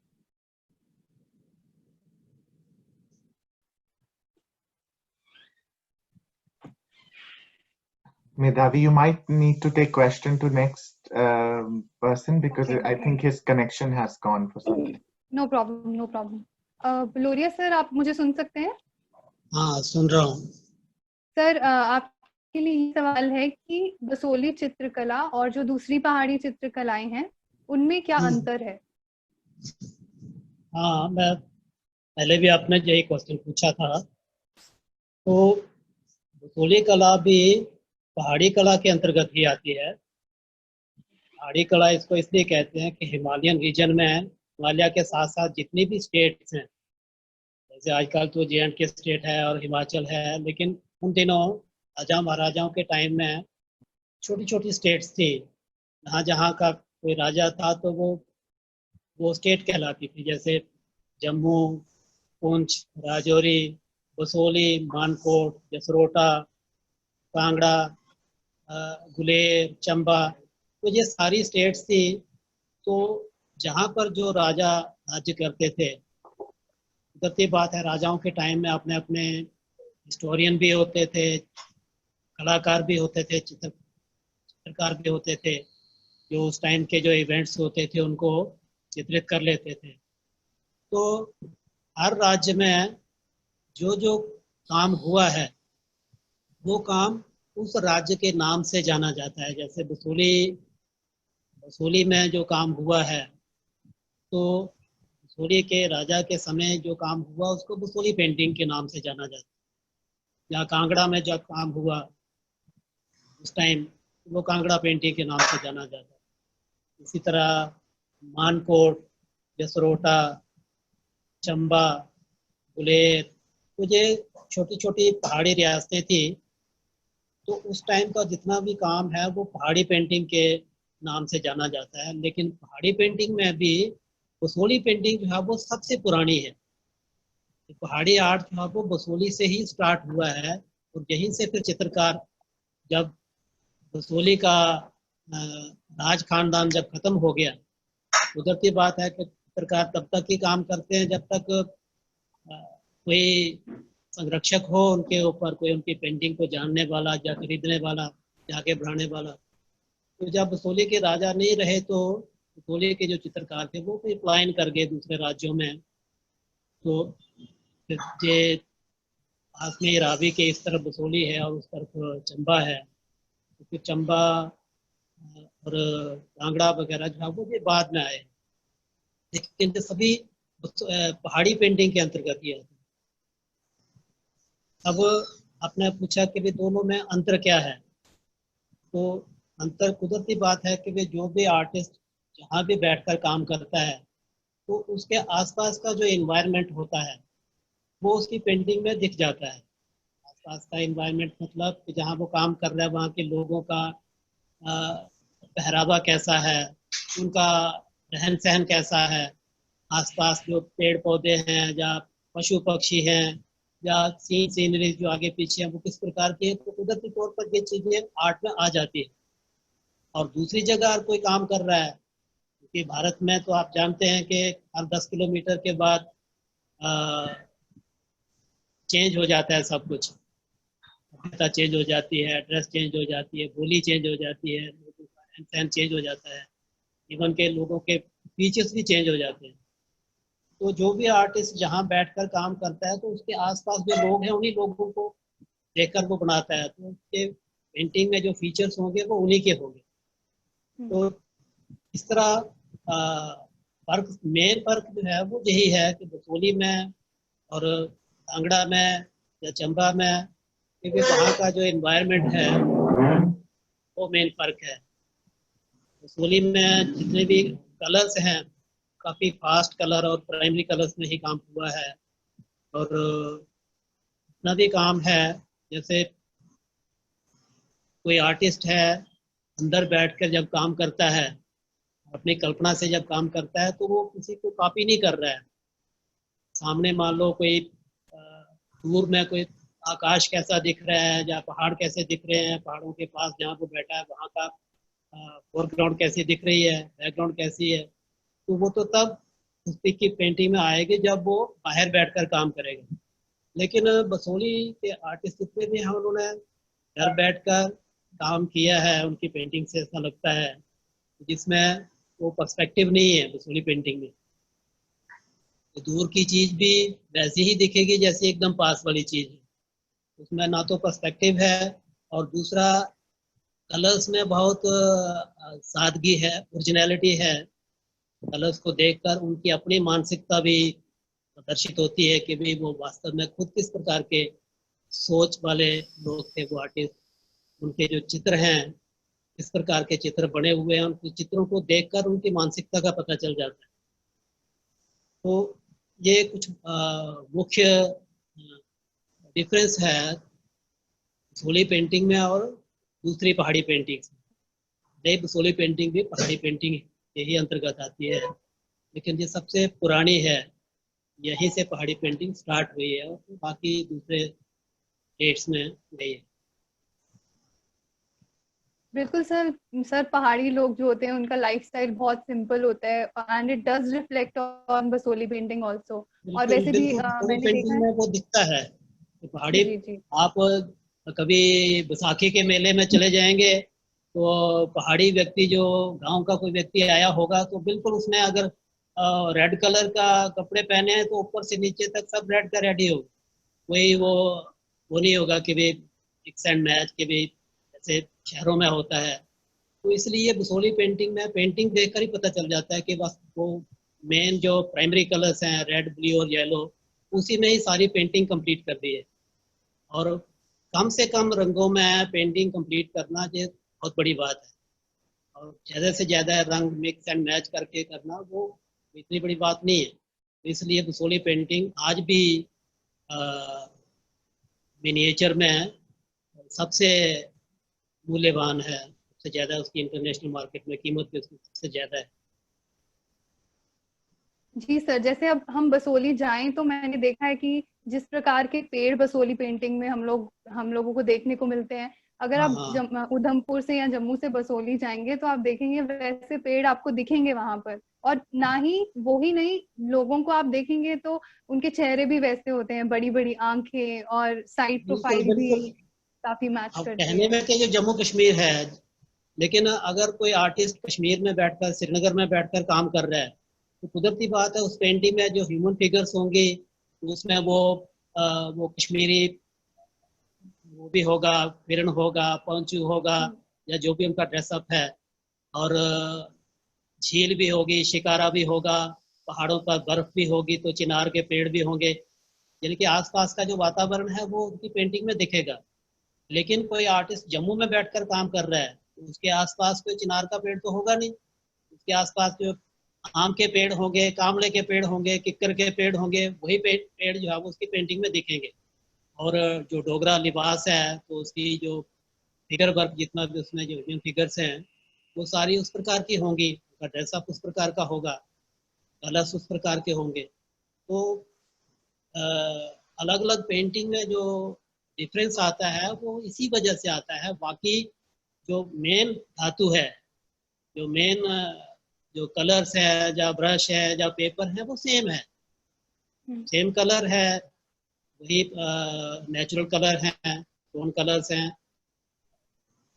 Medhavi, you might need to take question to next person because Okay. I think his connection has gone for some time. No problem, no problem. Baloria sir, आप मुझे सुन सकते हैं? हाँ, सुन रहा हूँ. सर, आप आपके लिए ये सवाल है कि बसोली चित्रकला और जो दूसरी पहाड़ी चित्रकलाएं हैं उनमें क्या अंतर है? हाँ, मैं पहले भी आपने यही क्वेश्चन पूछा था। तो बसोली कला भी पहाड़ी कला के अंतर्गत ही आती है। पहाड़ी कला इसको इसलिए कहते हैं कि हिमालयन रीजन में, हिमालय के साथ साथ जितनी भी स्टेट्स हैं, जैसे आजकल तो J&K स्टेट है और हिमाचल है, लेकिन उन दिनों राजा महाराजाओं के टाइम में छोटी छोटी स्टेट्स थी। जहाँ जहाँ का कोई राजा था तो वो स्टेट कहलाती थी, जैसे जम्मू, पुंछ, राजौरी, बसोली, मानकोट, जसरोटा, कांगड़ा, गुलेर, चंबा। तो ये सारी स्टेट्स थी। तो जहाँ पर जो राजा राज्य करते थे, उतरती बात है, राजाओं के टाइम में अपने अपने हिस्टोरियन भी होते थे, कलाकार भी होते थे, चित्रकार भी होते थे, जो उस टाइम के जो इवेंट्स होते थे उनको चित्रित कर लेते थे। तो हर राज्य में जो जो काम हुआ है वो काम उस राज्य के नाम से जाना जाता है। जैसे बसोली में जो काम हुआ है, तो बसोली के राजा के समय जो काम हुआ उसको बसोली पेंटिंग के नाम से जाना जाता है। या कांगड़ा में जब काम हुआ उस टाइम, वो कांगड़ा पेंटिंग के नाम से जाना जाता है। इसी तरह मानकोट, जसरोटा, चंबा, गुलेर, तो ये छोटी छोटी पहाड़ी रियासतें थी। तो उस टाइम का जितना भी काम है वो पहाड़ी पेंटिंग के नाम से जाना जाता है। लेकिन पहाड़ी पेंटिंग में भी बसोली पेंटिंग जो है वो सबसे पुरानी है। पहाड़ी आर्ट जो है वो बसोली से ही स्टार्ट हुआ है, और यहीं से फिर चित्रकार, जब बसोली का राज खानदान जब खत्म हो गया, उधर की बात है कि चित्रकार तब तक ही काम करते हैं जब तक कोई संरक्षक हो उनके ऊपर, कोई उनकी पेंटिंग को जानने वाला या खरीदने वाला या आगे बढ़ाने वाला। तो जब बसोली के राजा नहीं रहे तो बसोली के जो चित्रकार थे वो भी पलायन कर गए दूसरे राज्यों में। तो ये पास में रावी के इस तरफ बसोली है और उस तरफ चंबा है। तो फिर चंबा और कांगड़ा वगैरह जो है वो ये बाद में आए, लेकिन ये सभी पहाड़ी पेंटिंग के अंतर्गत ही आते हैं। अब आपने पूछा कि वे दोनों में अंतर क्या है। तो अंतर कुदरती बात है कि वे जो भी आर्टिस्ट जहाँ भी बैठकर काम करता है तो उसके आसपास का जो एनवायरनमेंट होता है वो उसकी पेंटिंग में दिख जाता है। आसपास का एनवायरनमेंट मतलब कि जहाँ वो काम कर रहा है वहाँ के लोगों का पहरावा कैसा है, उनका रहन सहन कैसा है, आसपास जो पेड़ पौधे हैं या पशु पक्षी हैं या सीनरी जो आगे पीछे है वो किस प्रकार की है। तो कुदरती तौर पर ये चीज़ें आर्ट में आ जाती है। और दूसरी जगह अगर कोई काम कर रहा है, क्योंकि भारत में तो आप जानते हैं कि हर 10 किलोमीटर के बाद चेंज हो जाता है सब कुछ, सभ्यता चेंज हो जाती है, ड्रेस चेंज हो जाती है, बोली चेंज हो जाती है, लोगों का रहन सहन चेंज हो जाता है, इवन के लोगों के फीचर्स भी चेंज हो जाते हैं। तो जो भी आर्टिस्ट जहाँ बैठकर काम करता है तो उसके आसपास जो लोग हैं उन्हीं लोगों को देखकर वो बनाता है। तो उसके पेंटिंग में जो फीचर्स होंगे वो उन्हीं के होंगे। तो इस तरह फर्क, मेन फर्क जो है वो यही है कि बसोली में और कांगड़ा में या चंबा में, क्योंकि वहाँ का जो एनवायरनमेंट है वो मेन फर्क है। बसोली में जितने भी कलर्स हैं काफ़ी फास्ट कलर और प्राइमरी कलर्स में ही काम हुआ है। और जितना भी काम है, जैसे कोई आर्टिस्ट है अंदर बैठकर जब काम करता है, अपनी कल्पना से जब काम करता है तो वो किसी को कॉपी नहीं कर रहा है। सामने मान लो कोई दूर में कोई आकाश कैसा दिख रहा है या पहाड़ कैसे दिख रहे हैं, पहाड़ों के पास जहाँ वो बैठा है वहाँ का फोरग्राउंड कैसी दिख रही है, बैकग्राउंड कैसी है, तो वो तो तब उस पिक की पेंटिंग में आएगी जब वो बाहर बैठकर काम करेगा। लेकिन बसोली के आर्टिस्ट जितने भी हैं उन्होंने घर बैठकर काम किया है, उनकी पेंटिंग से ऐसा लगता है जिसमें वो पर्सपेक्टिव नहीं है बसोली पेंटिंग में। तो दूर की चीज़ भी वैसी ही दिखेगी जैसी एकदम पास वाली चीज़ है। उसमें ना तो पर्सपेक्टिव है और दूसरा कलर्स में बहुत सादगी है, ओरिजिनलिटी है। कलर्स को देखकर उनकी अपनी मानसिकता भी प्रदर्शित होती है कि भाई वो वास्तव में खुद किस प्रकार के सोच वाले लोग थे वो आर्टिस्ट। उनके जो चित्र हैं, किस प्रकार के चित्र बने हुए हैं, उनके चित्रों को देखकर उनकी मानसिकता का पता चल जाता है। तो ये कुछ मुख्य डिफरेंस है बसोली पेंटिंग में और दूसरी पहाड़ी पेंटिंग में। नई बसोली पेंटिंग भी पहाड़ी पेंटिंग यही अंतर्गत आती है, लेकिन ये सबसे पुरानी है, यहीं से पहाड़ी पेंटिंग स्टार्ट हुई है और बाकी दूसरे स्टेट्स में नहीं है। बिल्कुल सर। सर पहाड़ी लोग जो होते हैं उनका लाइफस्टाइल बहुत सिंपल होता है and it does reflect on Basoli painting also. और वैसे भी मैंने देखा पेंटिंग है में वो दिखता है कि पहाड़ी। जी जी आप कभी बैसाखी के मेले में चले जाएंगे तो पहाड़ी व्यक्ति जो गांव का कोई व्यक्ति आया होगा तो बिल्कुल उसने अगर रेड कलर का कपड़े पहने हैं तो ऊपर से नीचे तक सब रेड का रेड ही होगा। कोई वो नहीं होगा कि भाई मिक्स एंड मैच के भी जैसे शहरों में होता है। तो इसलिए बसोली पेंटिंग में पेंटिंग देखकर ही पता चल जाता है कि बस वो मेन जो प्राइमरी कलर्स हैं रेड, ब्लू और येलो, उसी में ही सारी पेंटिंग कंप्लीट कर दी है। और कम से कम रंगों में पेंटिंग कंप्लीट करना ये बहुत बड़ी बात है, और ज़्यादा से ज़्यादा रंग मिक्स एंड मैच करके करना वो इतनी बड़ी बात नहीं है। तो इसलिए बसोली पेंटिंग आज भी मिनिएचर में सबसे मूल्यवान है, सबसे ज़्यादा उसकी इंटरनेशनल मार्केट में कीमत भी उसकी सबसे ज़्यादा है। जी सर। जैसे अब हम बसोली जाएं तो मैंने देखा है कि जिस प्रकार के पेड़ बसोली पेंटिंग में हम लोगों को देखने को मिलते हैं, अगर हाँ आप हाँ उधमपुर से या जम्मू से बसोली जाएंगे तो आप देखेंगे वैसे पेड़ आपको दिखेंगे वहां पर। और ना ही वो ही नहीं, लोगों को आप देखेंगे तो उनके चेहरे भी वैसे होते हैं, बड़ी बड़ी आंखें और साइड बिल्कुल प्रोफाइल भी बिल्कुल। काफी मैच अब करती कहने है। में कि ये जम्मू कश्मीर है, लेकिन अगर कोई आर्टिस्ट कश्मीर में बैठकर, श्रीनगर में बैठकर काम कर रहा है तो कुदरती बात है उस पेंटिंग में जो ह्यूमन फिगर्स होंगे उसमें वो कश्मीरी वो भी होगा, हिरण होगा, पौंचू होगा, या जो भी उनका ड्रेसअप है। और झील भी होगी, शिकारा भी होगा, पहाड़ों पर बर्फ भी होगी तो चिनार के पेड़ भी होंगे, यानी कि आसपास का जो वातावरण है वो उनकी पेंटिंग में दिखेगा। लेकिन कोई आर्टिस्ट जम्मू में बैठकर काम कर रहा है तो उसके आसपास कोई चिनार का पेड़ तो होगा नहीं, उसके आसपास जो आम के पेड़ होंगे, कामले के पेड़ होंगे, किक्कर के पेड़ होंगे, वही पेड़ जो है वो उसकी पेंटिंग में दिखेंगे। और जो डोगरा लिबास है तो उसकी जो फिगर वर्क जितना भी उसमें जो ह्यूमन फिगर्स हैं वो सारी उस प्रकार की होंगी, उसका ड्रेसअप उस प्रकार का होगा, कलर्स उस प्रकार के होंगे। तो अलग अलग पेंटिंग में जो डिफरेंस आता है वो इसी वजह से आता है। बाकी जो मेन धातु है, जो मेन जो कलर्स है, या ब्रश है, या पेपर है, वो सेम है, सेम कलर है, वही नेचुरल कलर हैं, टोन कलर्स हैं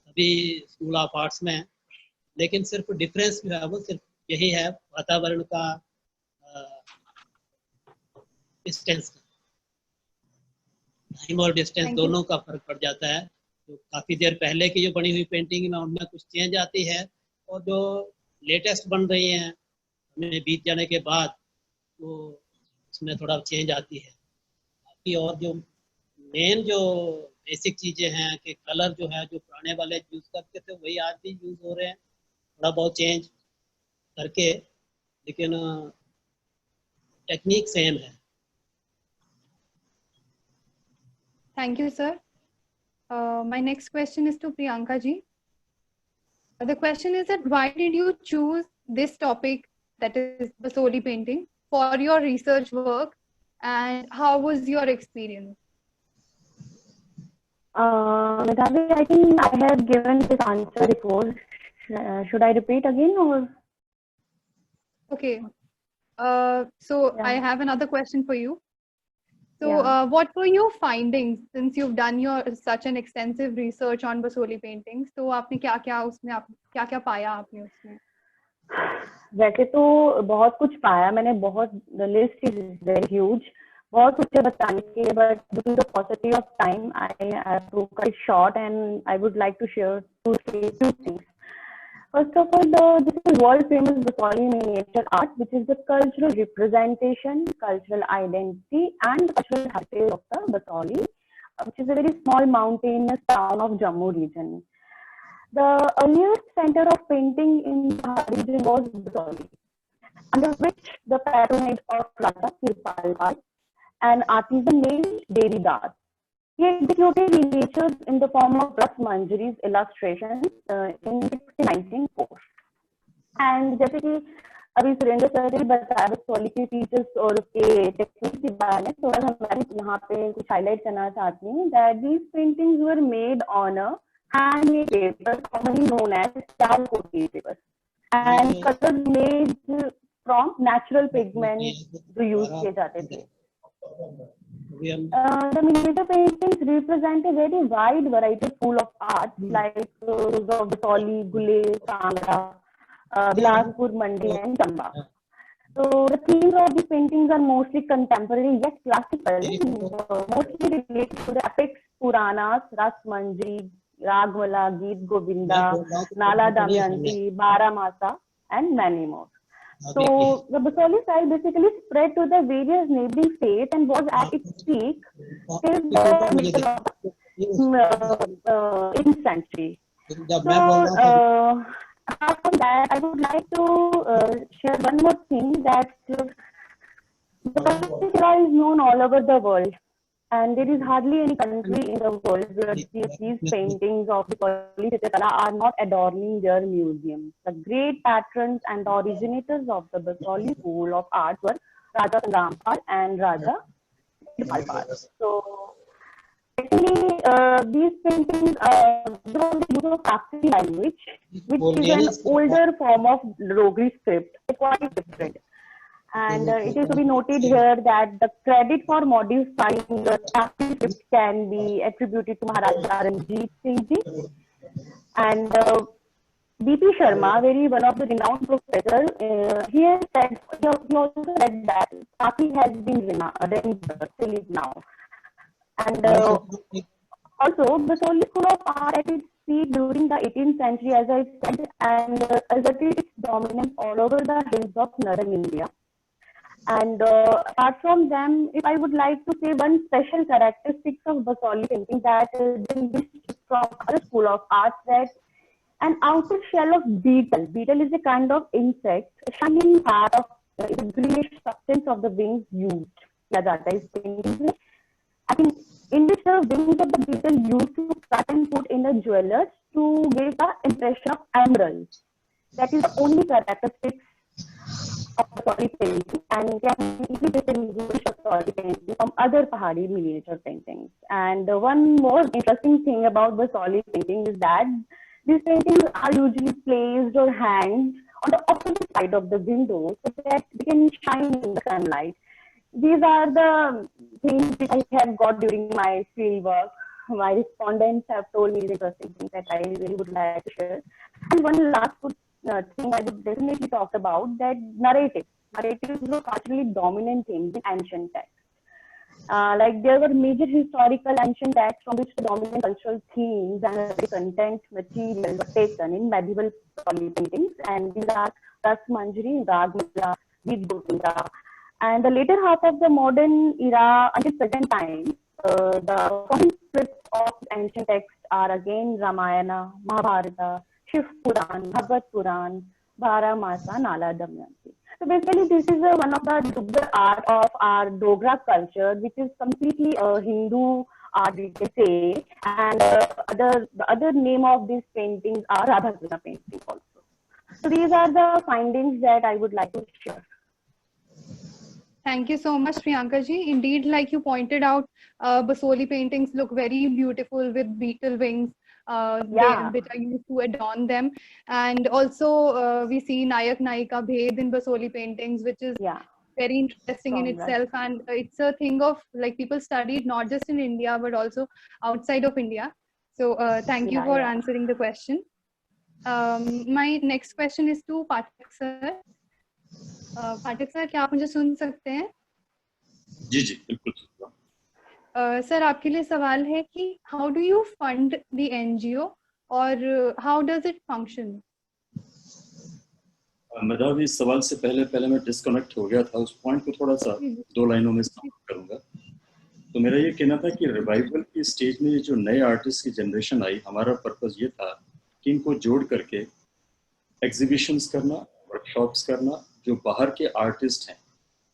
अभी स्कूल ऑफ आर्ट्स में। लेकिन सिर्फ डिफरेंस जो है वो सिर्फ यही है, वातावरण का डिस्टेंस, टाइम और डिस्टेंस थैंक यू। दोनों का फर्क पड़ जाता है। तो काफ़ी देर पहले की जो बनी हुई पेंटिंग में उनमें कुछ चेंज आती है, और जो लेटेस्ट बन रही हैं हमें बीत जाने के बाद तो उसमें थोड़ा चेंज आती है। बाकी और जो मेन जो बेसिक चीज़ें हैं कि कलर जो है जो पुराने वाले यूज़ करते थे वही आज भी यूज़ हो रहे हैं, थोड़ा बहुत चेंज करके, लेकिन टेक्निक सेम है। Thank you, sir. My next question is to Priyanka ji. The question is that why did you choose this topic, that is Basoli painting, for your research work, and how was your experience? Medhavi, I think I have given this answer before. Should I repeat again or? Okay. So Yeah. I have another question for you. So Yeah. what were your findings since you've done such an extensive research on Basoli paintings? तो आपने क्या उसमें क्या पाया आपने उसमें? वैसे तो बहुत कुछ पाया मैंने, बहुत, the list is very huge, बहुत कुछ है बताने के लिए, but due to the paucity of time, I have to cut it short, and I would like to share two things. First of all, this is world famous Basoli miniature art, which is the cultural representation, cultural identity, and cultural heritage of the Basoli, which is a very small mountainous town of Jammu region. The earliest center of painting in the region was Basoli, under which the patronage of Raja Kirpal, an artisan named Devi Das. He executed miniatures in the form of Ras Manjari's illustrations in 1694. And जैसे कि अभी Surendra sir ने बताया बसोली के features और उसके techniques के बारे में, थोड़ा सा मैं यहाँ पे कुछ हाईलाइट करना चाहती हूँ. That these paintings were made on a handmade paper, commonly known as chalcote paper, and colors made from natural pigments जो यूज किए जाते थे. The miniature paintings represent a very wide variety pool of art, like those of Basoli, Gule, Kangra, Bilaspur, Mandi, and Chamba. So the themes of these paintings are mostly contemporary yet classical, mostly related to the epics, Puranas, Ras Manjari, Ragmala, Geet Govinda, Nala Damayanti, Baramasa, and many more. So the Basoli style basically spread to the various neighboring states and was at its peak till the middle of the 18th century. So apart from that, I would like to share one more thing, that the Basoli era is known all over the world. And there is hardly any country in the world where these paintings of the Basoli Chitrikala are not adorning their museums. The great patrons and originators of the Basoli school of art were Raja Sangrampal and Raja Kirpal. So, actually, these paintings don't use of Prakri language, which is an older form of Rogri script, quite different. And it is to be noted here that the credit for modifying the Prakri script can be attributed to Maharaja Ranjit Singh Ji. And B.P. Sharma, one of the renowned professors, he also said that Prakri has been rendered till now. And also, the Basoli school of art at its peak during the 18th century, as I said, and asserted its dominance all over the hills of northern India. And apart from them, if I would like to say one special characteristics of Basoli painting that is from other school of art, that an outer shell of beetle. Beetle is a kind of insect, a shining part of the greenish substance of the wings used. I think in which the wings of the beetle used to cut and put in the jewelers to give the impression of emerald. That is the only characteristic of Basoli painting, and can easily distinguish Basoli painting from other Pahari miniature paintings. And one more interesting thing about Basoli painting is that these paintings are usually placed or hanged on the opposite side of the window so that they can shine in the sunlight. These are the things which I have got during my field work. My respondents have told me interesting things that I really would like to share. And one last thing I would definitely talk about, that narrative. Narrative is a culturally dominant thing in ancient texts. Like there were major historical ancient texts from which the dominant cultural themes and the content material were taken in medieval Basoli paintings, and these are Ras Manjari, Ragmala, Geet Govinda. And the later half of the modern era until present time, the common scripts of ancient texts are again Ramayana, Mahabharata, Shiv Puran, Bhagavad Puran, Baramasa, Nala Damayanti. So basically, this is one of the Dogra art of our Dogra culture, which is completely a Hindu art, we can say. And the other name of these paintings are Radha paintings also. So these are the findings that I would like to share. Thank you so much, Priyanka ji. Indeed, like you pointed out, Basoli paintings look very beautiful with beetle wings, which are used to adorn them. And also, we see Nayak Nayika Bhed in Basoli paintings, which is very interesting in itself. And it's a thing of, like, people studied not just in India, but also outside of India. So thank you for answering the question. My next question is to Pathak sir. Pathak sir, क्या आप मुझे सुन सकते हैं? जी जी बिल्कुल। Sir आपके लिए सवाल है कि how do you fund the NGO और हाउ डज इट फंक्शन? मेधावी, इस सवाल से पहले मैं डिस्कनेक्ट हो गया था, उस पॉइंट को थोड़ा सा 2 लाइनों में समाप्त करूंगा। तो मेरा ये कहना था कि रिवाइवल की स्टेज में जो नए आर्टिस्ट की जनरेशन आई, हमारा पर्पस ये था कि इनको जोड़ करके एग्जीबिशंस करना, वर्कशॉप्स करना। जो बाहर के आर्टिस्ट हैं,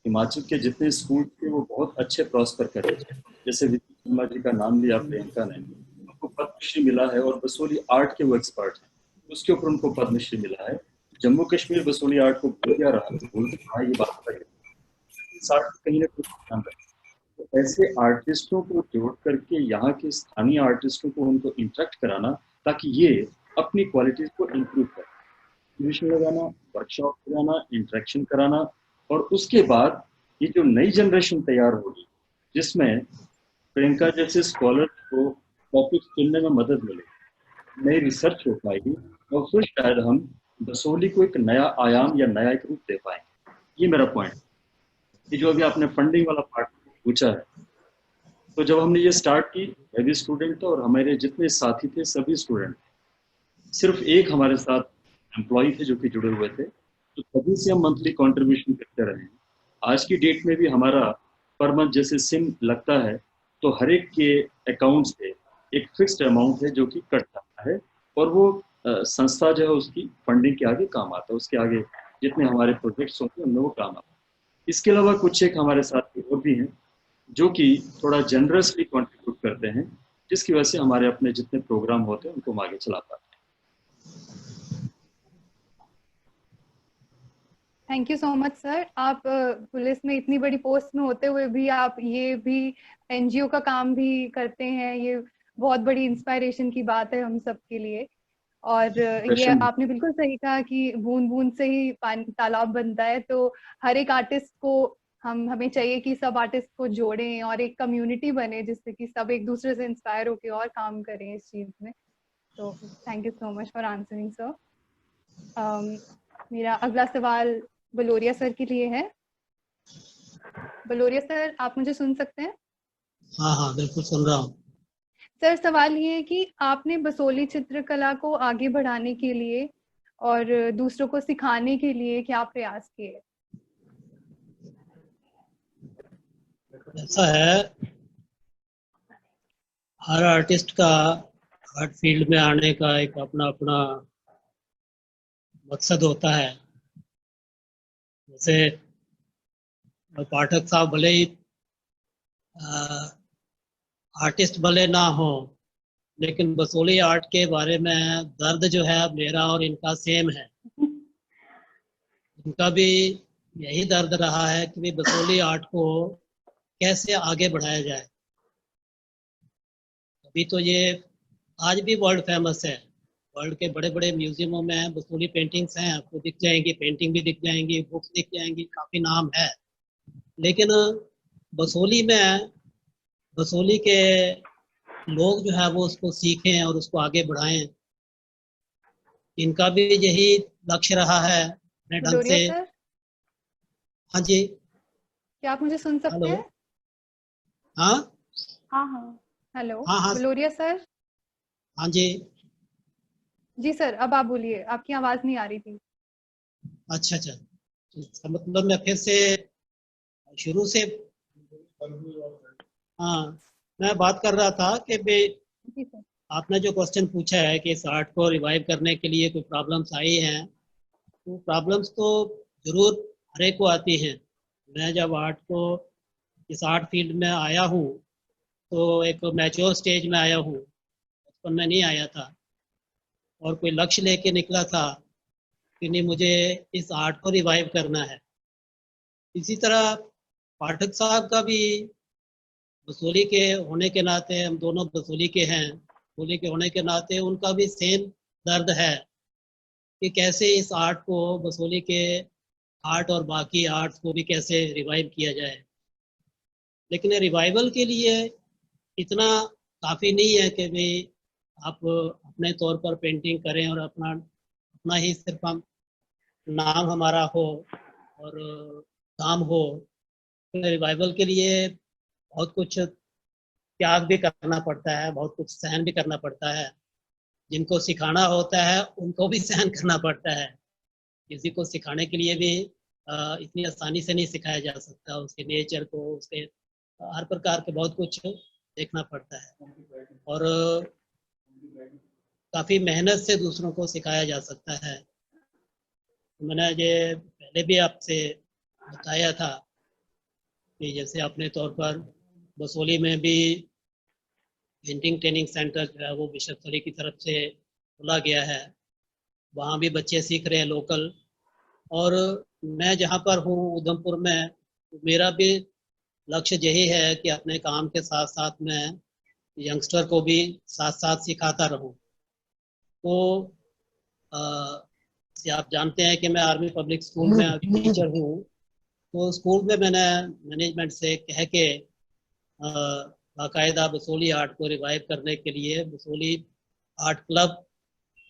हिमाचल के जितने स्कूल थे वो बहुत अच्छे प्रॉस्पर कर रहे थे। जैसे विकी शर्मा जी का नाम लिया प्रियंका ने, उनको पद्मश्री मिला है और बसोली आर्ट के वो एक्सपर्ट हैं, उसके ऊपर उनको पद्मश्री मिला है। जम्मू कश्मीर बसोली आर्ट को भूल गया रहा, ये बात है, कहीं ना कहीं ध्यान रखें। तो ऐसे आर्टिस्टों को जोड़ करके यहाँ के स्थानीय आर्टिस्टों को उनको इंटरेक्ट कराना, ताकि ये अपनी क्वालिटीज को इम्प्रूव करें। एग्जीबिशन लगाना, वर्कशॉप कराना, इंटरेक्शन कराना, और उसके बाद ये जो नई जनरेशन तैयार होगी, जिसमें प्रियंका जैसे स्कॉलर को टॉपिक चुनने में मदद मिले, नई रिसर्च हो पाएगी, और फिर शायद हम बसोली को एक नया आयाम या नया एक रूप दे पाएंगे। ये मेरा पॉइंट। ये जो अभी आपने फंडिंग वाला पार्ट पूछा है, तो जब हमने ये स्टार्ट की, मैं भी स्टूडेंट था और हमारे जितने साथी थे सभी स्टूडेंट, सिर्फ एक हमारे साथ एम्प्लॉय थे जो कि जुड़े हुए थे, तो तभी से हम मंथली कंट्रीब्यूशन करते रहे हैं। आज की डेट में भी हमारा पर मंथ जैसे सिम लगता है, तो हर एक के अकाउंट से एक फिक्स्ड अमाउंट है जो कि कट जाता है, और वो संस्था जो है उसकी फंडिंग के आगे काम आता है, उसके आगे जितने हमारे प्रोजेक्ट्स होते हैं उनमें वो काम आता है। इसके अलावा कुछ एक हमारे साथ और भी हैं जो कि थोड़ा जनरसली कंट्रीब्यूट करते हैं, जिसकी वजह से हमारे अपने जितने प्रोग्राम होते हैं उनको हम आगे चला पाते हैं। Thank you so much sir. आप पुलिस में इतनी बड़ी पोस्ट में होते हुए भी आप ये भी एनजीओ का काम भी करते हैं, ये बहुत बड़ी इंस्पायरेशन की बात है हम सब के लिए। और ये आपने बिल्कुल सही कहा कि बूंद बूंद से ही तालाब बनता है, तो हर एक आर्टिस्ट को हमें चाहिए कि सब आर्टिस्ट को जोड़ें और एक कम्युनिटी बने जिससे कि सब एक दूसरे से इंस्पायर होके और काम करें इस चीज में। तो thank you so much for answering sir. मेरा अगला सवाल बलोरिया सर के लिए है। बलोरिया सर, आप मुझे सुन सकते हैं? हाँ हाँ बिल्कुल सुन रहा हूँ। सर सवाल ये है कि आपने बसोली चित्रकला को आगे बढ़ाने के लिए और दूसरों को सिखाने के लिए क्या प्रयास किए? ऐसा है, हर आर्टिस्ट का आर्ट फील्ड में आने का एक अपना अपना मकसद होता है। जैसे पाठक साहब भले ही आर्टिस्ट भले ना हो, लेकिन बसोली आर्ट के बारे में दर्द जो है मेरा और इनका सेम है। इनका भी यही दर्द रहा है कि बसोली आर्ट को कैसे आगे बढ़ाया जाए। अभी तो ये आज भी वर्ल्ड फेमस है, वर्ल्ड के बड़े बड़े म्यूजियमों में बसोली पेंटिंग्स हैं, आपको दिख जाएंगी, पेंटिंग भी दिख जाएंगी, बुक्स दिख जाएंगी, काफ़ी नाम है। लेकिन बसोली में बसोली के लोग जो है वो उसको सीखें और उसको आगे बढ़ाएं, इनका भी यही लक्ष्य रहा है अपने ढंग से। सर, हाँ जी, क्या आप मुझे सुन सकते हैं? हाँ हाँ हाँ हेलो हाँ हाँ बलोरिया सर। हाँ जी जी सर, अब आप बोलिए, आपकी आवाज नहीं आ रही थी। अच्छा अच्छा, इसका मतलब मैं फिर से शुरू से, हाँ मैं बात कर रहा था कि जी सर। आपने जो क्वेश्चन पूछा है कि इस आर्ट को रिवाइव करने के लिए कोई प्रॉब्लम्स आई हैं, तो प्रॉब्लम्स तो जरूर हर एक को आती हैं। मैं जब इस आर्ट फील्ड में आया हूँ तो एक मैच्योर स्टेज में आया हूँ, बचपन में नहीं आया था, और कोई लक्ष्य लेके निकला था कि नहीं मुझे इस आर्ट को रिवाइव करना है। इसी तरह पाठक साहब का भी बसोली के होने के नाते, हम दोनों बसोली के हैं, बसोली के होने के नाते उनका भी सेम दर्द है कि कैसे इस आर्ट को, बसोली के आर्ट और बाकी आर्ट्स को भी कैसे रिवाइव किया जाए। लेकिन रिवाइवल के लिए इतना काफ़ी नहीं है कि भाई आप अपने तौर पर पेंटिंग करें और अपना ही सिर्फ हम नाम हमारा हो और काम हो। रिवाइवल के लिए बहुत कुछ त्याग भी करना पड़ता है, बहुत कुछ सहन भी करना पड़ता है। जिनको सिखाना होता है उनको भी सहन करना पड़ता है। किसी को सिखाने के लिए भी इतनी आसानी से नहीं सिखाया जा सकता। उसके नेचर को, उसके हर प्रकार के बहुत कुछ देखना पड़ता है और काफ़ी मेहनत से दूसरों को सिखाया जा सकता है। मैंने ये पहले भी आपसे बताया था कि जैसे अपने तौर पर बसोली में भी पेंटिंग ट्रेनिंग सेंटर जो है वो विश्वविद्यालय की तरफ से खोला गया है। वहाँ भी बच्चे सीख रहे हैं लोकल। और मैं जहाँ पर हूँ उधमपुर में, मेरा भी लक्ष्य यही है कि अपने काम के साथ साथ मैं यंगस्टर को भी साथ साथ सिखाता रहूँ। तो आप जानते हैं कि मैं आर्मी पब्लिक स्कूल में टीचर हूँ। तो स्कूल में मैंने मैनेजमेंट से कह के बाकायदा बसोली आर्ट को रिवाइव करने के लिए बसोली आर्ट क्लब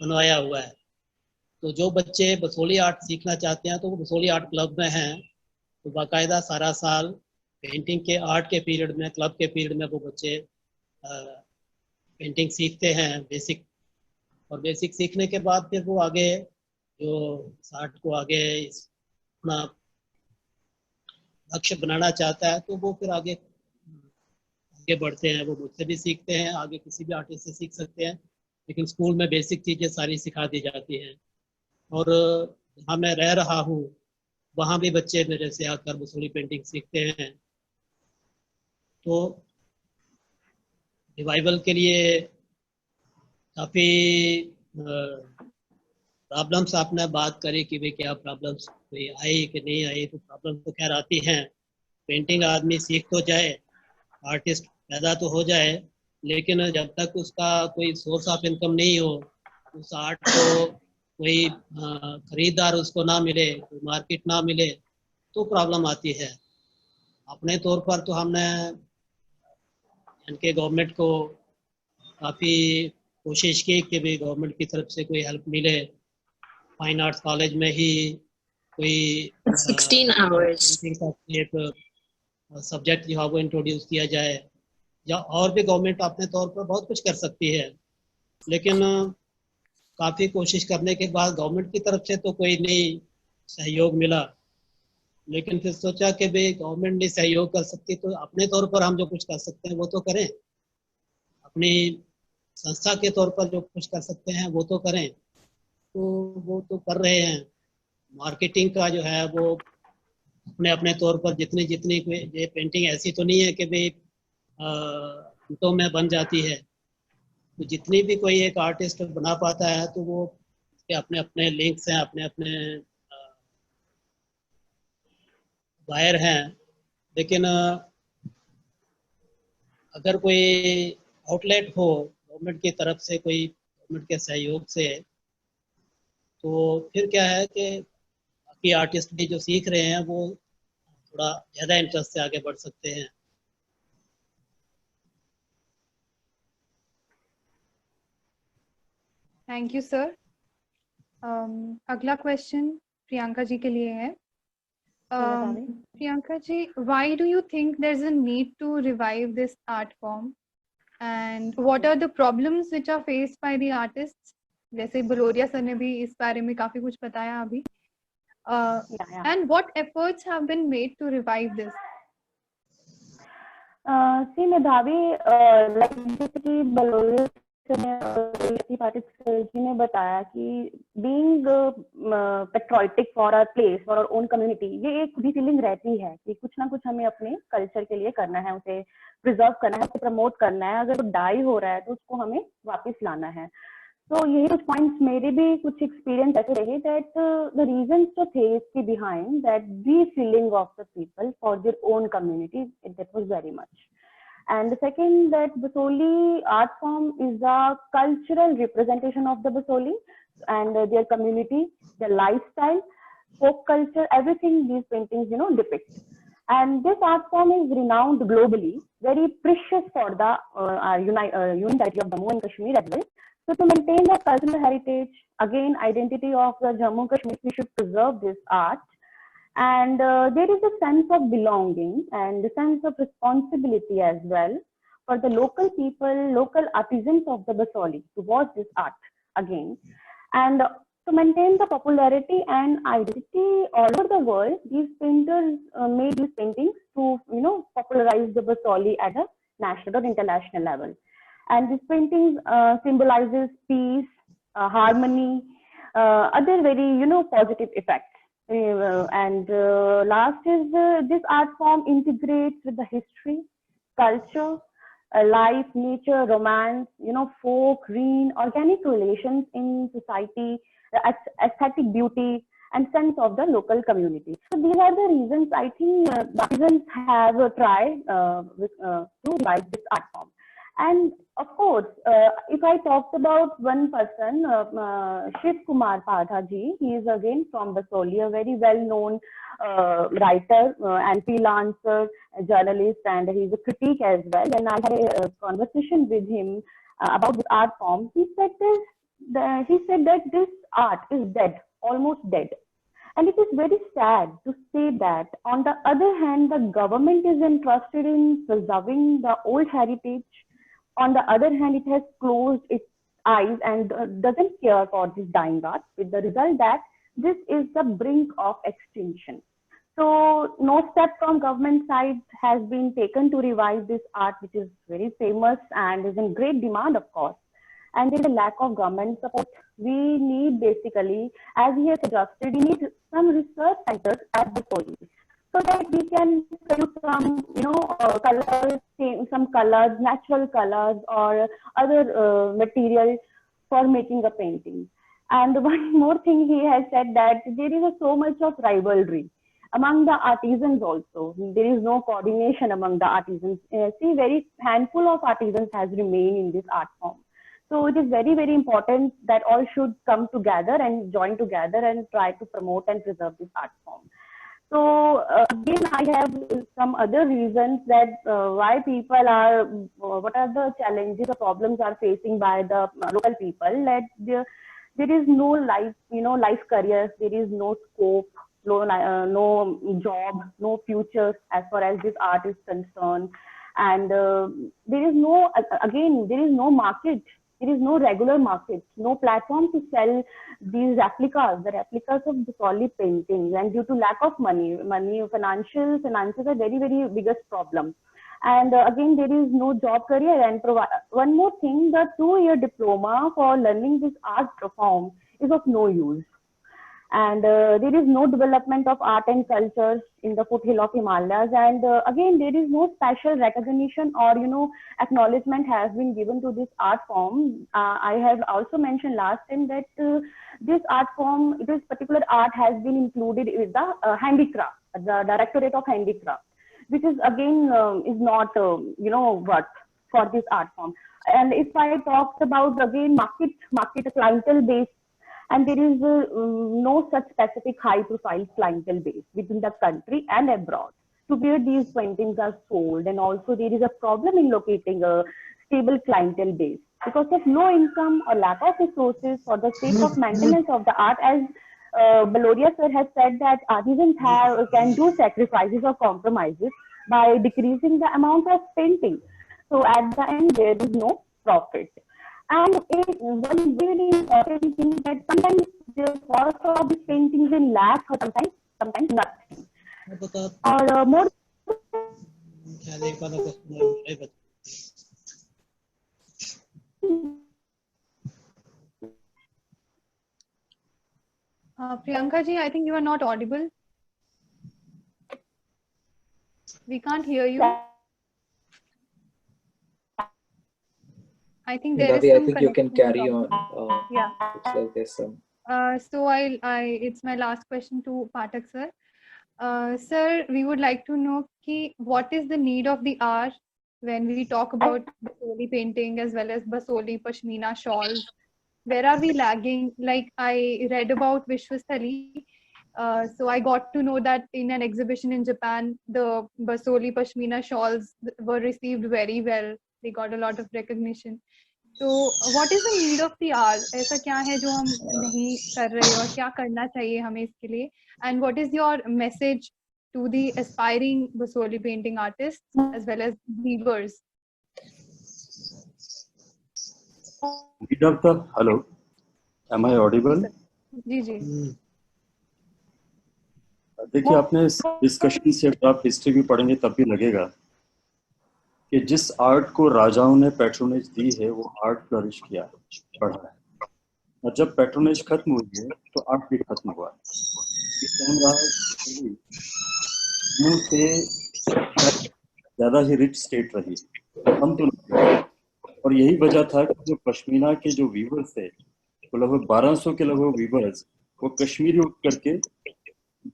बनवाया हुआ है। तो जो बच्चे बसोली आर्ट सीखना चाहते हैं तो वो बसोली आर्ट क्लब में हैं। तो बाकायदा सारा साल पेंटिंग के आर्ट के पीरियड में, क्लब के पीरियड में वो बच्चे पेंटिंग सीखते हैं बेसिक। और बेसिक सीखने के बाद फिर वो आगे जो आर्ट को आगे अपना लक्ष्य बनाना चाहता है तो वो फिर आगे बढ़ते हैं। वो मुझसे भी सीखते हैं, आगे किसी भी आर्टिस्ट से सीख सकते हैं, लेकिन स्कूल में बेसिक चीज़ें सारी सिखा दी जाती हैं। और जहाँ मैं रह रहा हूँ वहाँ भी बच्चे मेरे से आकर बसोली पेंटिंग सीखते हैं। तो रिवाइवल के लिए काफ़ी प्रॉब्लम्स आपने बात करी कि भाई क्या प्रॉब्लम्स कोई आई कि नहीं आई। तो प्रॉब्लम तो खैर आती हैं। पेंटिंग आदमी सीख तो जाए, आर्टिस्ट पैदा तो हो जाए, लेकिन जब तक उसका कोई सोर्स ऑफ इनकम नहीं हो, उस आर्ट को कोई खरीदार उसको ना मिले, कोई मार्केट ना मिले, तो प्रॉब्लम आती है। अपने तौर पर तो हमने इनके गवर्नमेंट को काफ़ी कोशिश की कि भी गवर्नमेंट की तरफ से कोई हेल्प मिले। फाइन आर्ट्स कॉलेज में ही कोई 16 hours एक सब्जेक्ट जो है वो इंट्रोड्यूस किया जाए, या और भी गवर्नमेंट अपने तौर पर बहुत कुछ कर सकती है। लेकिन काफ़ी कोशिश करने के बाद गवर्नमेंट की तरफ से तो कोई नहीं सहयोग मिला। लेकिन फिर सोचा कि भाई गवर्नमेंट नहीं सहयोग कर सकती तो अपने तौर पर हम जो कुछ कर सकते हैं वो तो करें। अपनी संस्था के तौर पर जो कुछ कर सकते हैं वो तो करें। तो वो तो कर रहे हैं। मार्केटिंग का जो है वो अपने अपने तौर पर जितनी जितनी ये पेंटिंग ऐसी तो नहीं है कि भाई मिनटों में बन जाती है। तो जितनी भी कोई एक आर्टिस्ट बना पाता है तो वो उसके अपने अपने लिंक्स हैं, अपने अपने बायर हैं। लेकिन अगर कोई आउटलेट हो गवर्नमेंट की तरफ से, कोई गवर्नमेंट के सहयोग से, तो फिर क्या है कि बाकी आर्टिस्ट भी जो सीख रहे हैं वो थोड़ा ज़्यादा इंटरेस्ट से आगे बढ़ सकते हैं। Thank you sir. अगला क्वेश्चन प्रियंका जी के लिए है। Priyanka ji, why do you think there's a need to revive this art form and what are the problems which are faced by the artists? जैसे बलोरिया सर ने भी इस बारे में काफी कुछ बताया अभी। And what efforts have been made to revive this? See, Medhavi, like जैसे कि बलोरिया जी ने बताया कि being patriotic for our place, for our own community, ये एक खुदी फीलिंग रहती है कि कुछ ना कुछ हमें अपने कल्चर के लिए करना है, उसे प्रिजर्व करना है, उसे प्रमोट करना है। अगर वो डाई हो रहा है तो उसको हमें वापस लाना है। तो यही कुछ पॉइंट्स मेरे भी कुछ एक्सपीरियंस ऐसे रहे दैट द रीजंस तो थे इसके behind that the feeling of the people for their own community, that was very much. And the second, that Basoli art form is a cultural representation of the Basoli and their community, their lifestyle, folk culture, everything these paintings, depict. And this art form is renowned globally, very precious for the unity of Jammu and Kashmir as well. So to maintain the cultural heritage, again, identity of the Jammu and Kashmir, we should preserve this art. And there is a sense of belonging and a sense of responsibility as well for the local people, local artisans of the Basoli to watch this art again. And to maintain the popularity and identity all over the world, these painters made these paintings to, popularize the Basoli at a national or international level. And these paintings symbolizes peace, harmony, other very, positive effects. And last is this art form integrates with the history, culture, life, nature, romance, folk, green, organic relations in society, aesthetic beauty, and sense of the local community. So these are the reasons I think artisans have tried to revive this art form. And of course, if I talked about one person, Shiv Kumar Padha ji, he is again from Basoli, a very well-known writer and freelancer, journalist, and he's a critic as well. And I had a conversation with him about this art form. He said that this art is dead, almost dead. And it is very sad to say that. On the other hand, the government is interested in preserving the old heritage. On the other hand, it has closed its eyes and doesn't care for this dying art, with the result that this is the brink of extinction. So no step from government side has been taken to revive this art, which is very famous and is in great demand, of course. And there is a lack of government support. We need basically, as he has suggested, we need some research centers at the police, so that we can produce some, colors, some colors, natural colors, or other material for making a painting. And one more thing, he has said that there is so much of rivalry among the artisans also. There is no coordination among the artisans. See, very handful of artisans has remained in this art form. So it is very, very important that all should come together and join together and try to promote and preserve this art form. So again, I have some other reasons that why people are, what are the challenges or problems are facing by the local people. That there is no life, life careers, there is no scope, no job, no future as far as this art is concerned. And there is no, again, there is no market. There is no regular market, no platform to sell these replicas, the replicas of the Basoli paintings. And due to lack of money, finances are very, very biggest problem. And again, there is no job career. And one more thing, the 2-year diploma for learning this art form is of no use. And there is no development of art and cultures in the foothill of Himalayas. And again, there is no special recognition or, acknowledgement has been given to this art form. I have also mentioned last time that this art form, this particular art has been included with the handicraft, the Directorate of Handicraft, which is again is not, worth for this art form. And if I talked about again market clientele base, and there is no such specific high-profile clientele base within the country and abroad to where these paintings are sold. And also there is a problem in locating a stable clientele base because of low income or lack of resources for the sake of maintenance of the art. As Baloria sir has said that artisans can do sacrifices or compromises by decreasing the amount of painting. So at the end, there is no profit. And one really important thing that sometimes the cost of these paintings in lakhs or sometimes nothing. Or more. Priyanka ji, I think you are not audible. We can't hear you. I think there is some I think you can carry on. Yeah. Looks like there's some. So it's my last question to Pathak sir. Sir, we would like to know what is the need of the hour when we talk about Basoli painting as well as Basoli Pashmina shawls. Where are we lagging? Like I read about Vishwasthali. So I got to know that in an exhibition in Japan, the Basoli Pashmina shawls were received very well. They got a lot of recognition. तो what is the need of the hour, ऐसा क्या है जो हम नहीं कर रहे और क्या करना चाहिए हमें इसके लिए, and what is your message to the aspiring Basohli painting artist as well as weavers? Hello, am I audible? जी जी। देखिए, आपने डिस्कशन से अगर आप हिस्ट्री भी पढ़ेंगे तब भी लगेगा कि जिस आर्ट को राजाओं ने पैट्रोनेज दी है वो आर्ट फ्लरिश किया, बढ़ा है, और जब पैट्रोनेज खत्म हुई है तो आर्ट भी खत्म हुआ। इस टाइम रहा मुंह से ज्यादा ही रिच स्टेट रही, हम तो नहीं। और यही वजह था कि जो पश्मीना के जो वीवर्स थे, तो लगभग 1200 के लगभग वीवर्स, वो कश्मीरी उठ करके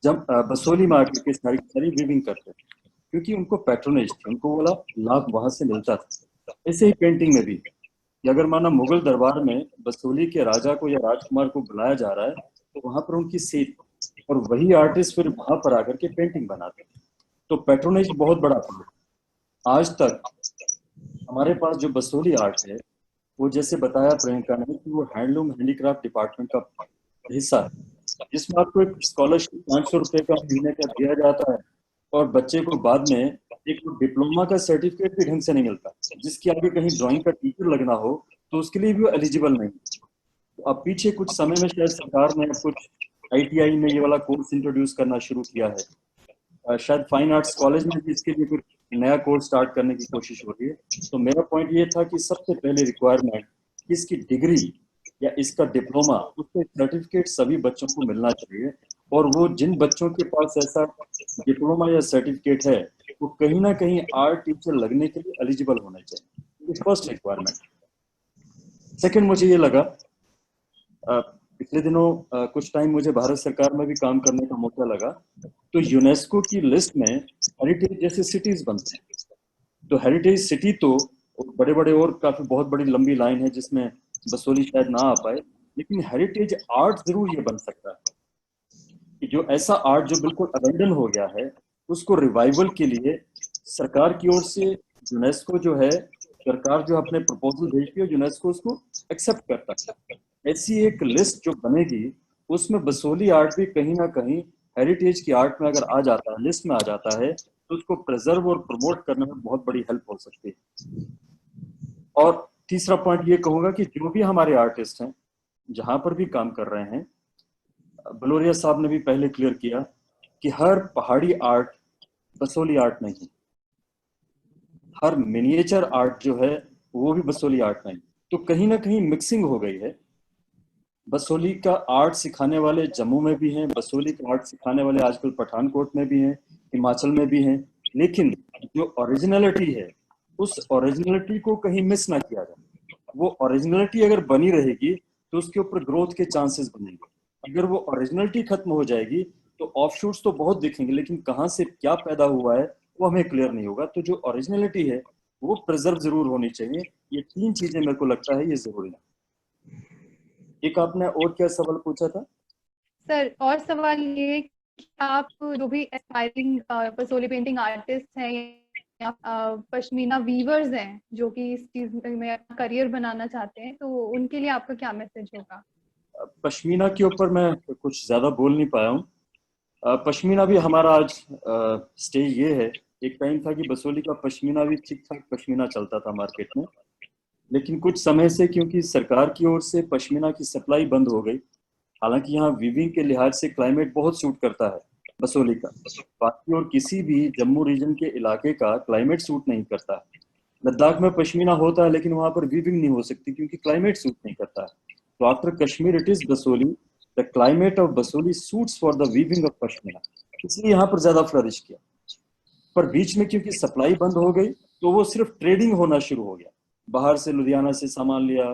जब बसोली में आकर के सारी सारी वीविंग करते थे, क्योंकि उनको पैट्रोनेज थी, उनको वाला लाभ वहां से मिलता था। ऐसे ही पेंटिंग में भी कि अगर माना मुगल दरबार में बसोली के राजा को या राजकुमार को बुलाया जा रहा है तो वहां पर उनकी सीट, और वही आर्टिस्ट फिर वहां पर आकर के पेंटिंग बनाते हैं। तो पैट्रोनेज बहुत बड़ा था। आज तक हमारे पास जो बसोली आर्ट है, वो जैसे बताया प्रियंका ने कि वो हैंडलूम हैंडीक्राफ्ट डिपार्टमेंट का हिस्सा है, जिसमें आपको एक स्कॉलरशिप 500 रुपए का महीने का दिया जाता है, और बच्चे को बाद में एक डिप्लोमा का सर्टिफिकेट भी ढंग से नहीं मिलता। जिसके आगे कहीं ड्राइंग का टीचर लगना हो तो उसके लिए भी वो एलिजिबल नहीं। तो अब पीछे कुछ समय में शायद सरकार ने कुछ ITI में ये वाला कोर्स इंट्रोड्यूस करना शुरू किया है, शायद फाइन आर्ट्स कॉलेज में भी इसके लिए कुछ नया कोर्स स्टार्ट करने की कोशिश हो रही है। तो मेरा पॉइंट ये था कि सबसे पहले रिक्वायरमेंट इसकी डिग्री या इसका डिप्लोमा, उसका सर्टिफिकेट सभी बच्चों को मिलना चाहिए, और वो जिन बच्चों के पास ऐसा डिप्लोमा या सर्टिफिकेट है वो कहीं ना कहीं आर्ट टीचर लगने के लिए एलिजिबल होना चाहिए। First requirement. सेकंड, मुझे ये लगा पिछले दिनों कुछ टाइम मुझे भारत सरकार में भी काम करने का मौका लगा, तो यूनेस्को की लिस्ट में हेरिटेज जैसे सिटीज बनते हैं। तो हेरिटेज सिटी तो बड़े बड़े और काफी बहुत बड़ी लंबी लाइन है जिसमें बसोली शायद ना आ पाए, लेकिन हेरिटेज आर्ट जरूर ये बन सकता है कि जो ऐसा आर्ट जो बिल्कुल अबेंडन हो गया है उसको रिवाइवल के लिए सरकार की ओर से यूनेस्को जो है, सरकार जो अपने प्रपोजल भेजती है, यूनेस्को उसको एक्सेप्ट करता है। ऐसी एक लिस्ट जो बनेगी उसमें बसोली आर्ट भी कहीं ना कहीं हेरिटेज की आर्ट में अगर आ जाता है, लिस्ट में आ जाता है, तो उसको प्रिजर्व और प्रमोट करने में बहुत बड़ी हेल्प हो सकती है। और तीसरा पॉइंट ये कहूंगा कि जो भी हमारे आर्टिस्ट हैं जहां पर भी काम कर रहे हैं, बलोरिया साहब ने भी पहले क्लियर किया कि हर पहाड़ी आर्ट बसोली आर्ट नहीं, हर मिनिएचर आर्ट जो है वो भी बसोली आर्ट नहीं। तो कहीं ना कहीं मिक्सिंग हो गई है। बसोली का आर्ट सिखाने वाले जम्मू में भी हैं, बसोली का आर्ट सिखाने वाले आजकल पठानकोट में भी हैं, हिमाचल में भी हैं, लेकिन जो ओरिजिनलिटी है उस ओरिजिनलिटी को कहीं मिस ना किया जाए। वो ओरिजिनलिटी अगर बनी रहेगी तो उसके ऊपर ग्रोथ के चांसेस बनेंगे। अगर वो ओरिजिनलिटी खत्म हो जाएगी तो ऑफशूट्स तो बहुत दिखेंगे, लेकिन कहाँ से क्या पैदा हुआ है वो हमें क्लियर नहीं होगा। तो जो ओरिजिनलिटी है वो प्रिजर्व जरूर होनी चाहिए। ये तीन चीजें मेरे को लगता है ये जरूरी है। एक आपने और क्या सवाल पूछा था सर? और सवाल ये कि आप जो भी एस्पायरिंग बसोली पेंटिंग आर्टिस्ट हैं या पश्मीना वीवर्स हैं जो कि इस चीज में करियर बनाना चाहते हैं, तो उनके लिए आपका क्या मैसेज होगा? पश्मीना के ऊपर मैं कुछ ज्यादा बोल नहीं पाया हूँ। पश्मीना भी हमारा आज स्टेज ये है। एक टाइम था कि बसोली का पश्मीना भी ठीक ठाक पश्मीना चलता था मार्केट में, लेकिन कुछ समय से क्योंकि सरकार की ओर से पश्मीना की सप्लाई बंद हो गई, हालांकि यहाँ वीविंग के लिहाज से क्लाइमेट बहुत सूट करता है बसोली का, बाकी और किसी भी जम्मू रीजन के इलाके का क्लाइमेट सूट नहीं करता। लद्दाख में पश्मीना होता है लेकिन वहां पर वीविंग नहीं हो सकती क्योंकि क्लाइमेट सूट नहीं करता। तो after Kashmir it is Basoli, the climate of Basoli suits for the weaving of pashmina, इसलिए यहाँ पर ज्यादा फ्लरिश किया। पर बीच में क्योंकि सप्लाई बंद हो गई तो वो सिर्फ ट्रेडिंग होना शुरू हो गया। बाहर से लुधियाना से सामान लिया,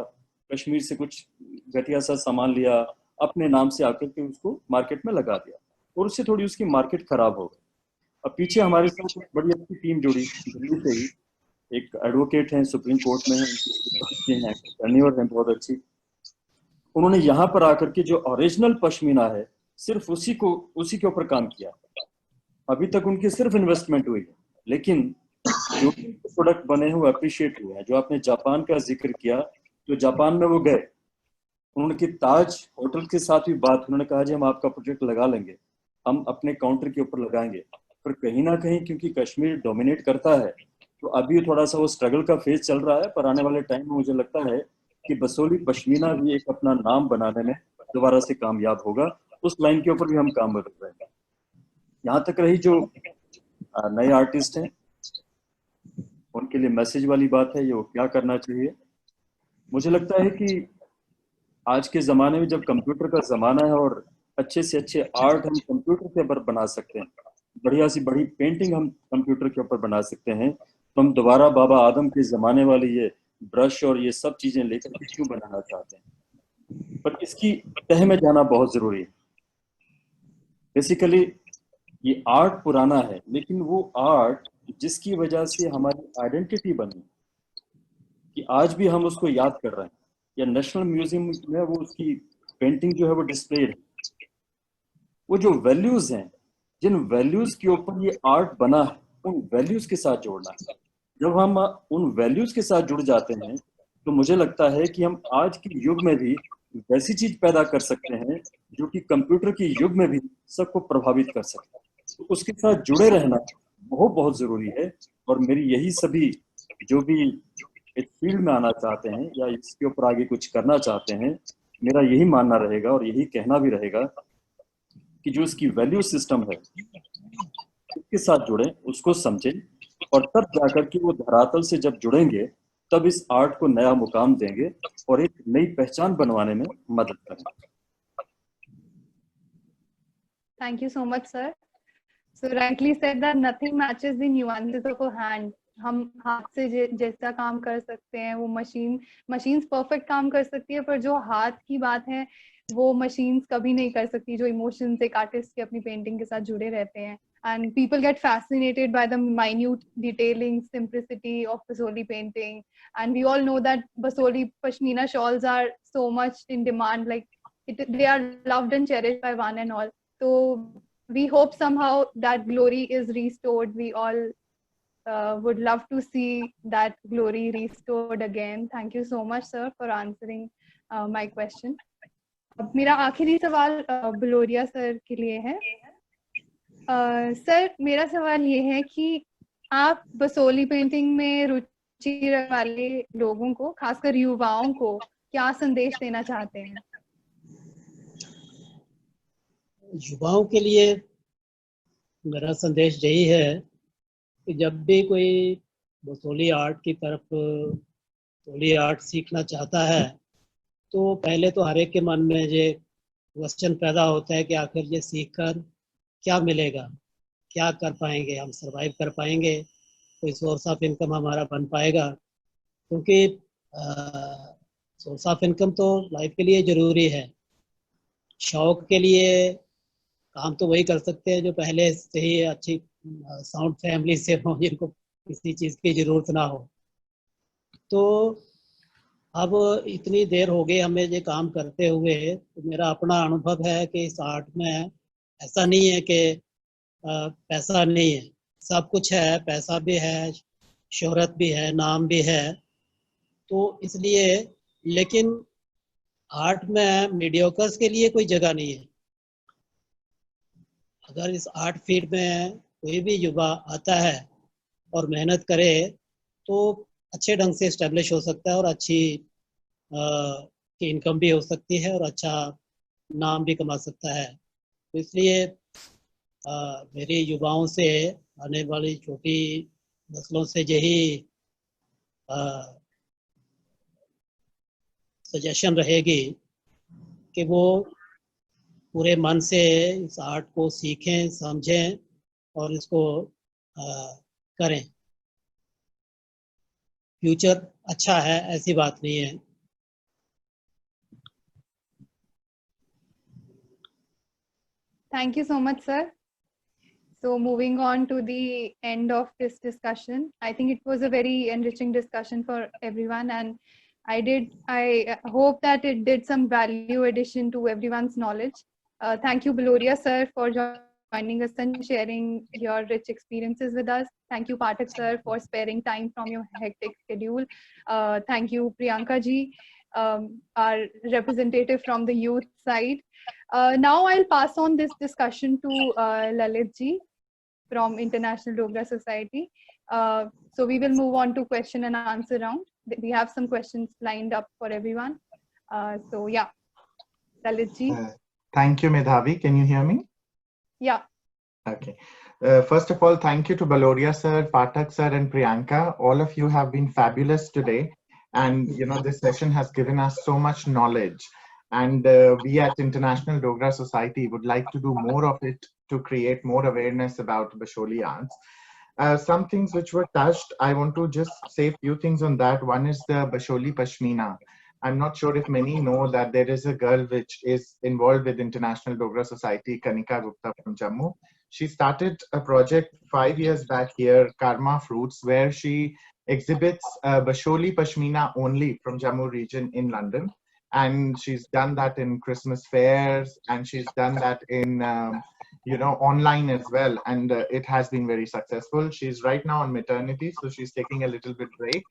कश्मीर से कुछ घटिया सा सामान लिया, अपने नाम से आकर के उसको मार्केट में लगा दिया, और उससे थोड़ी उसकी मार्केट खराब हो गई। अब पीछे हमारे साथ एक बड़ी अच्छी टीम जुड़ी दिल्ली से ही, एक एडवोकेट हैं, सुप्रीम कोर्ट में हैं, टर्निवर हैं बहुत अच्छी। उन्होंने यहाँ पर आकर के जो ओरिजिनल पश्मीना है सिर्फ उसी के ऊपर काम किया। अभी तक उनकी सिर्फ इन्वेस्टमेंट हुई है, लेकिन जो प्रोडक्ट बने हुए अप्रिशिएट हुए हैं। जो आपने जापान का जिक्र किया, जो जापान में वो गए, उनकी ताज होटल के साथ भी बात, उन्होंने कहा जी हम आपका प्रोजेक्ट लगा लेंगे, हम अपने काउंटर के ऊपर लगाएंगे। पर कहीं ना कहीं क्योंकि कश्मीर डोमिनेट करता है, तो अभी थोड़ा सा वो स्ट्रगल का फेज चल रहा है। पर आने वाले टाइम में मुझे लगता है कि बसोली पश्मीना भी एक अपना नाम बनाने में दोबारा से कामयाब होगा। उस लाइन के ऊपर भी हम काम कर रहे हैं। यहाँ तक रही जो नए आर्टिस्ट हैं, उनके लिए मैसेज वाली बात है, ये वो क्या करना चाहिए। मुझे लगता है कि आज के ज़माने में जब कंप्यूटर का ज़माना है और अच्छे से अच्छे आर्ट हम कंप्यूटर के ऊपर बना सकते हैं, बढ़िया सी बड़ी पेंटिंग हम कंप्यूटर के ऊपर बना सकते हैं, तो हम दोबारा बाबा आदम के ज़माने वाली ये ब्रश और ये सब चीज़ें लेकर के क्यों बनाना चाहते हैं। पर इसकी तह में जाना बहुत ज़रूरी है। बेसिकली ये आर्ट पुराना है, लेकिन वो आर्ट जिसकी वजह से हमारी आइडेंटिटी बनी, कि आज भी हम उसको याद कर रहे हैं, या नेशनल म्यूजियम में वो उसकी पेंटिंग जो है वो डिस्प्लेड है। वो जो वैल्यूज हैं, जिन वैल्यूज के ऊपर ये आर्ट बना है, उन वैल्यूज के साथ जोड़ना है। जब हम उन वैल्यूज के साथ जुड़ जाते हैं, तो मुझे लगता है कि हम आज के युग में भी वैसी चीज पैदा कर सकते हैं जो कि कंप्यूटर के युग में भी सबको प्रभावित कर सकता है। तो उसके साथ जुड़े रहना बहुत बहुत जरूरी है। और मेरी यही सभी जो भी इस फील्ड में आना चाहते हैं या इसके ऊपर आगे कुछ करना चाहते हैं, मेरा यही मानना रहेगा और यही कहना भी रहेगा कि जो इसकी वैल्यू सिस्टम है उसके साथ जुड़ें, उसको समझें, और तब जाकर के वो धरातल से जब जुड़ेंगे, तब इस आर्ट को नया मुकाम देंगे और एक नई पहचान बनवाने में मदद करेंगे। Thank you so much, sir. So rightly said that nothing matches the nuances of a hand. हम हाथ से जैसा काम कर सकते हैं वो मशीन्स परफेक्ट काम कर सकती है, पर जो हाथ की बात है वो मशीन्स कभी नहीं कर सकती, जो इमोशंस एक आर्टिस्ट के अपनी पेंटिंग के साथ जुड़े रहते हैं. And people get fascinated by the minute detailing, simplicity of Basoli painting. And we all know that Basoli Pashmina shawls are so much in demand, like they are loved and cherished by one and all. So we hope somehow that glory is restored. We all would love to see that glory restored again. Thank you so much, sir, for answering my question. अब मेरा आखिरी सवाल Baloria sir के लिए है. Sir, मेरा सवाल ये है कि आप बसोली पेंटिंग में रुचि रखने वाले लोगों को, खासकर युवाओं को, क्या संदेश देना चाहते हैं? युवाओं के लिए मेरा संदेश यही है कि जब भी कोई बसोली आर्ट की तरफ बसोली आर्ट सीखना चाहता है, तो पहले तो हर एक के मन में ये क्वेश्चन पैदा होता है कि आखिर ये सीखकर क्या मिलेगा, क्या कर पाएंगे, हम सरवाइव कर पाएंगे, कोई सोर्स ऑफ इनकम हमारा बन पाएगा. क्योंकि सोर्स ऑफ इनकम तो लाइफ के लिए ज़रूरी है. शौक के लिए काम तो वही कर सकते हैं जो पहले से ही अच्छी साउंड फैमिली से हो, जिनको किसी चीज़ की ज़रूरत ना हो. तो अब इतनी देर हो गई हमें ये काम करते हुए, तो मेरा अपना अनुभव है कि इस आर्ट में ऐसा नहीं है कि पैसा नहीं है, सब कुछ है, पैसा भी है, शोहरत भी है, नाम भी है. तो इसलिए, लेकिन आर्ट में मीडियोकर्स के लिए कोई जगह नहीं है. अगर इस आर्ट फील्ड में कोई भी युवा आता है और मेहनत करे तो अच्छे ढंग से इस्टेब्लिश हो सकता है और अच्छी की इनकम भी हो सकती है और अच्छा नाम भी कमा सकता है. तो इसलिए मेरे युवाओं से, आने वाली छोटी नस्लों से यही सजेशन रहेगी कि वो पूरे मन से इस आर्ट को सीखें, समझें और इसको करें. फ्यूचर अच्छा है, ऐसी बात नहीं है. Thank you so much, sir. So moving on to the end of this discussion, I think it was a very enriching discussion for everyone, and I hope that it did some value addition to everyone's knowledge. Thank you, Baloria sir, for joining us and sharing your rich experiences with us. Thank you, Pathak sir, for sparing time from your hectic schedule. Thank you, Priyanka ji. our representative from the youth side. Now I'll pass on this discussion to Lalit ji from International Dogra Society. So we will move on to question and answer round. We have some questions lined up for everyone. So yeah, Lalit ji. Thank you, Medhavi. Can you hear me? Yeah. Okay. First of all, thank you to Baloria sir, Pathak sir, and Priyanka. All of you have been fabulous today. And, you know, this session has given us so much knowledge. And we at International Dogra Society would like to do more of it to create more awareness about Basholi arts. Some things which were touched, I want to just say a few things on that. One is the Basholi Pashmina. I'm not sure if many know that there is a girl which is involved with International Dogra Society, Kanika Gupta from Jammu. She started a project 5 years back here, Karma Fruits, where she exhibits Basholi Pashmina only from Jammu region in London. And she's done that in Christmas fairs, and she's done that in, you know, online as well. And it has been very successful. She's right now on maternity, so she's taking a little bit break.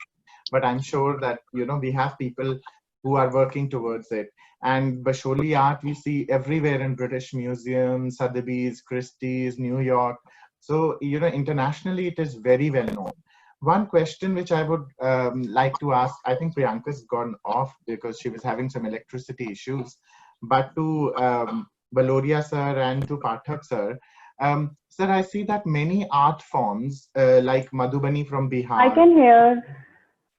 But I'm sure that, you know, we have people who are working towards it. And Basholi art we see everywhere in British museums, Sotheby's, Christie's, New York. So, you know, internationally it is very well known. One question which I would like to ask, I think Priyanka's gone off because she was having some electricity issues, but to Baloria sir and to Pathak sir, sir, I see that many art forms like Madhubani from Bihar. I can hear.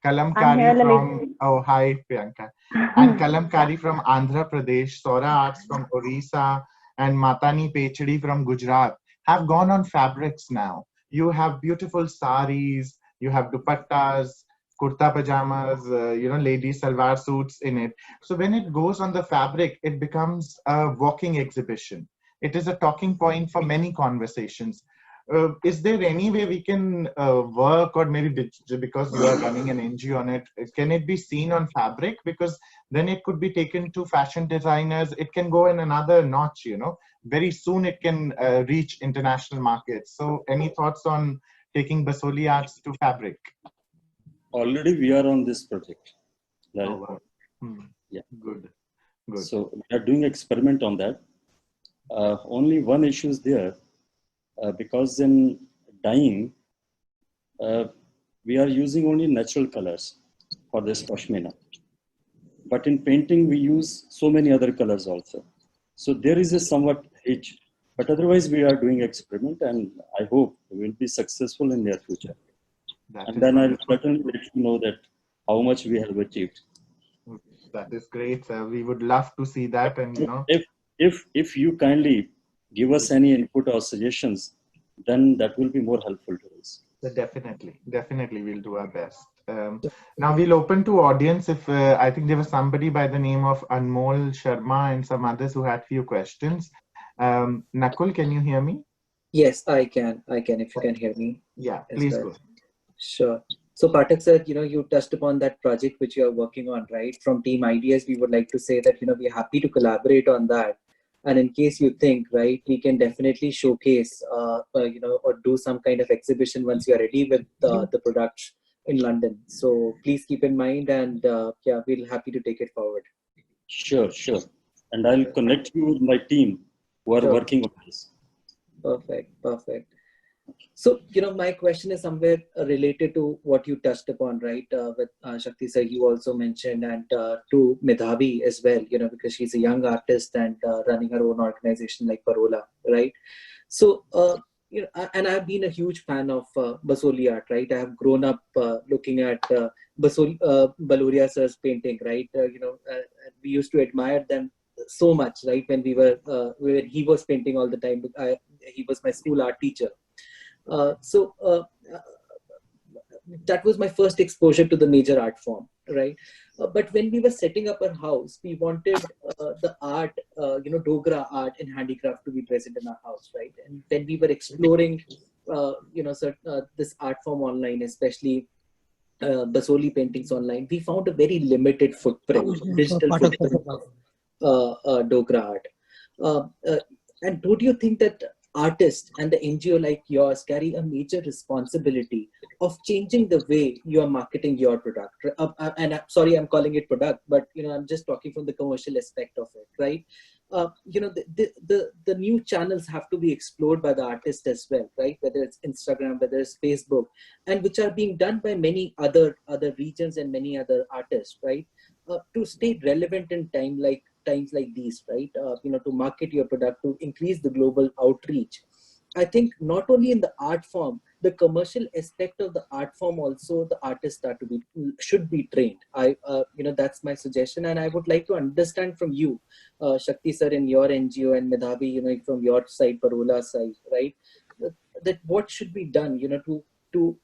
Kalamkari from, oh, hi, Priyanka. And Kalamkari from Andhra Pradesh, Sora Arts from Orissa, and Matani Pechadi from Gujarat have gone on fabrics now. You have beautiful saris, you have dupattas, kurta pajamas, you know, ladies salwar suits in it. So when it goes on the fabric, it becomes a walking exhibition. It is a talking point for many conversations. Is there any way we can work, or maybe because you are running an NGO on it, can it be seen on fabric? Because then it could be taken to fashion designers. It can go in another notch, you know. Very soon it can reach international markets. So any thoughts on taking Basoli arts to fabric? Already we are on this project. Right? Oh, wow. Yeah. Good. Good. So we are doing experiment on that. Only one issue is there. Because in dyeing, we are using only natural colors for this pashmina. But in painting, we use so many other colors also. So there is a somewhat hitch. But otherwise, we are doing experiment, and I hope we will be successful in near future. And then I'll certainly let you know that how much we have achieved. That is great, sir. We would love to see that, and you know, if you kindly give us any input or suggestions, then that will be more helpful to us. Definitely we'll do our best. Now we'll open to audience. If I think there was somebody by the name of Anmol Sharma and some others who had few questions. Nakul, can you hear me? Yes, I can. If you can hear me. Yeah, please go. Sure. So Pathak sir, you know, you touched upon that project which you are working on, right? From Team Ideas, we would like to say that, you know, we're happy to collaborate on that. And in case you think, right, we can definitely showcase, you know, or do some kind of exhibition once you are ready with the products in London. So please keep in mind, and yeah, we'll happy to take it forward. Sure. And I'll connect you with my team who are working on this. Perfect. So, you know, my question is somewhere related to what you touched upon, right? With Shakti sir, you also mentioned, and to Medhavi as well, you know, because she's a young artist and running her own organization like Parola, right? So, you know, and I've been a huge fan of Basoli art, right? I have grown up looking at Baloria sir's painting, right? You know, we used to admire them so much, right? When he was painting all the time. He was my school art teacher. So that was my first exposure to the major art form, right? But when we were setting up our house, we wanted the art, you know, Dogra art and handicraft to be present in our house, right? And when we were exploring, you know, this art form online, especially Basoli paintings online, we found a very limited footprint, digital footprint of Dogra art. And don't you think that artist and the NGO like yours carry a major responsibility of changing the way you are marketing your product. And I'm sorry, I'm calling it product, but I'm just talking from the commercial aspect of it, right? The new channels have to be explored by the artist as well, right? Whether it's Instagram, whether it's Facebook, and which are being done by many other regions and many other artists, right? To stay relevant in times like these, right? To market your product, to increase the global outreach. I think not only in the art form, the commercial aspect of the art form also, the artists should be trained. That's my suggestion, and I would like to understand from you, Shakti sir, in your NGO, and Medhavi, from your side, Parola side, right? That what should be done, to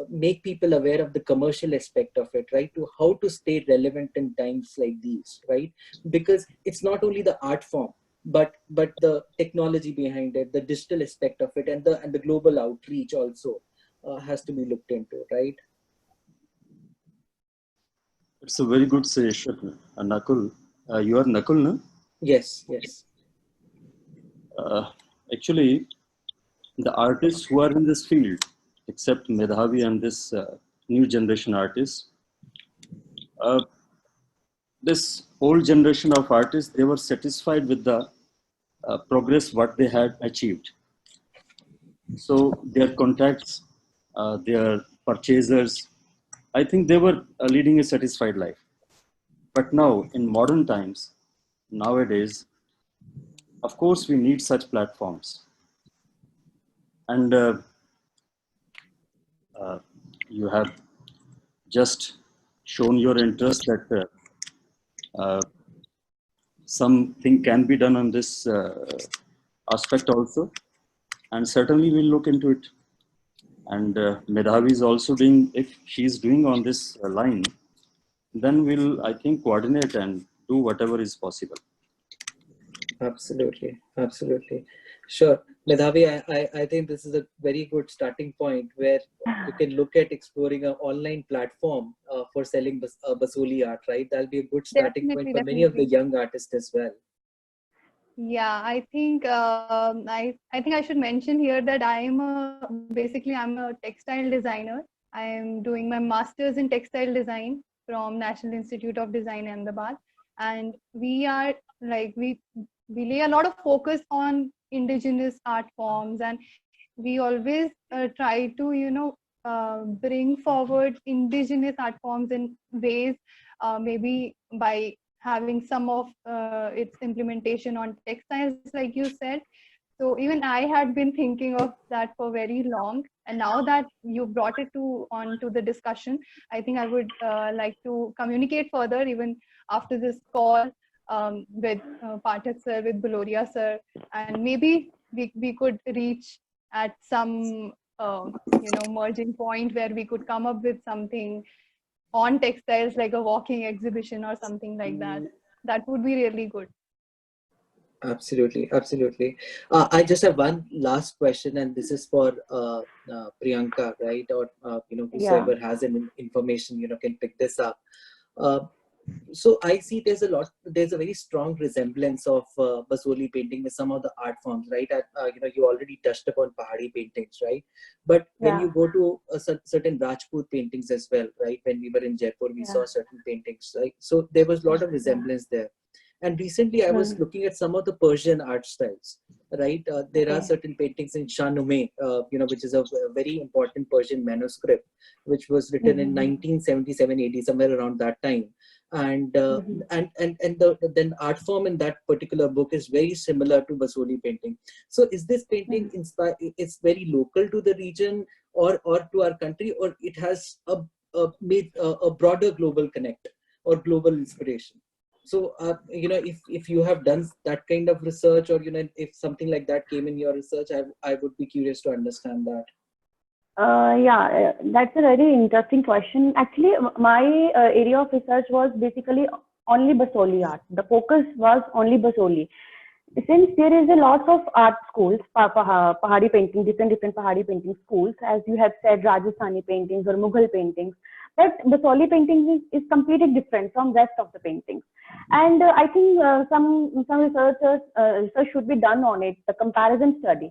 make people aware of the commercial aspect of it, right? To how to stay relevant in times like these, right? Because it's not only the art form, but the technology behind it, the digital aspect of it, and the global outreach also has to be looked into, right? It's a very good suggestion, Nakul. You are Nakul, no? Yes. Actually, the artists who are in this field, except Medhavi and this new generation artists, this old generation of artists, they were satisfied with the progress what they had achieved. So their contacts, their purchasers, I think they were leading a satisfied life. But now, in modern times, nowadays, of course, we need such platforms. And you have just shown your interest that something can be done on this aspect also, and certainly we'll look into it. And Medhavi is also doing, if she's doing on this line, then we'll, I think, coordinate and do whatever is possible. Absolutely. Sure. Medhavi, I think this is a very good starting point where you can look at exploring an online platform for selling Basoli art, right? That'll be a good starting point for many of the young artists as well. Yeah, I think I think I should mention here that I'm a textile designer. I am doing my master's in textile design from National Institute of Design, Ahmedabad, and we are like we lay a lot of focus on indigenous art forms, and we always try to bring forward indigenous art forms in ways, maybe by having some of its implementation on textiles, like you said. So even I had been thinking of that for very long, and now that you brought it onto the discussion, I think I would like to communicate further, even after this call, with Pathak sir, with Baloria sir, and maybe we could reach at some merging point where we could come up with something on textiles, like a walking exhibition or something like that. That would be really good. Absolutely. I just have one last question, and this is for Priyanka, right? Or whoever has an information can pick this up. So I see there's a very strong resemblance of Basoli painting with some of the art forms, right? You already touched upon Pahari paintings, right? But when you go to certain Rajput paintings as well, right? When we were in Jaipur, we saw certain paintings, right? So there was a lot of resemblance there. And recently I was looking at some of the Persian art styles, right? There are certain paintings in Shahnameh, which is a very important Persian manuscript, which was written in 1977 AD, somewhere around that time. And then art form in that particular book is very similar to Basoli painting. So is this painting inspired? It's very local to the region or to our country, or it has a broader global connect or global inspiration? So if you have done that kind of research, or if something like that came in your research, I would be curious to understand that. That's a very interesting question. Actually, my area of research was basically only Basoli art. The focus was only Basoli. Since there is a lot of art schools, Pahari painting, different Pahari painting schools, as you have said, Rajasthani paintings or Mughal paintings. But Basoli painting is completely different from rest of the paintings. And I think some research should be done on it, the comparison study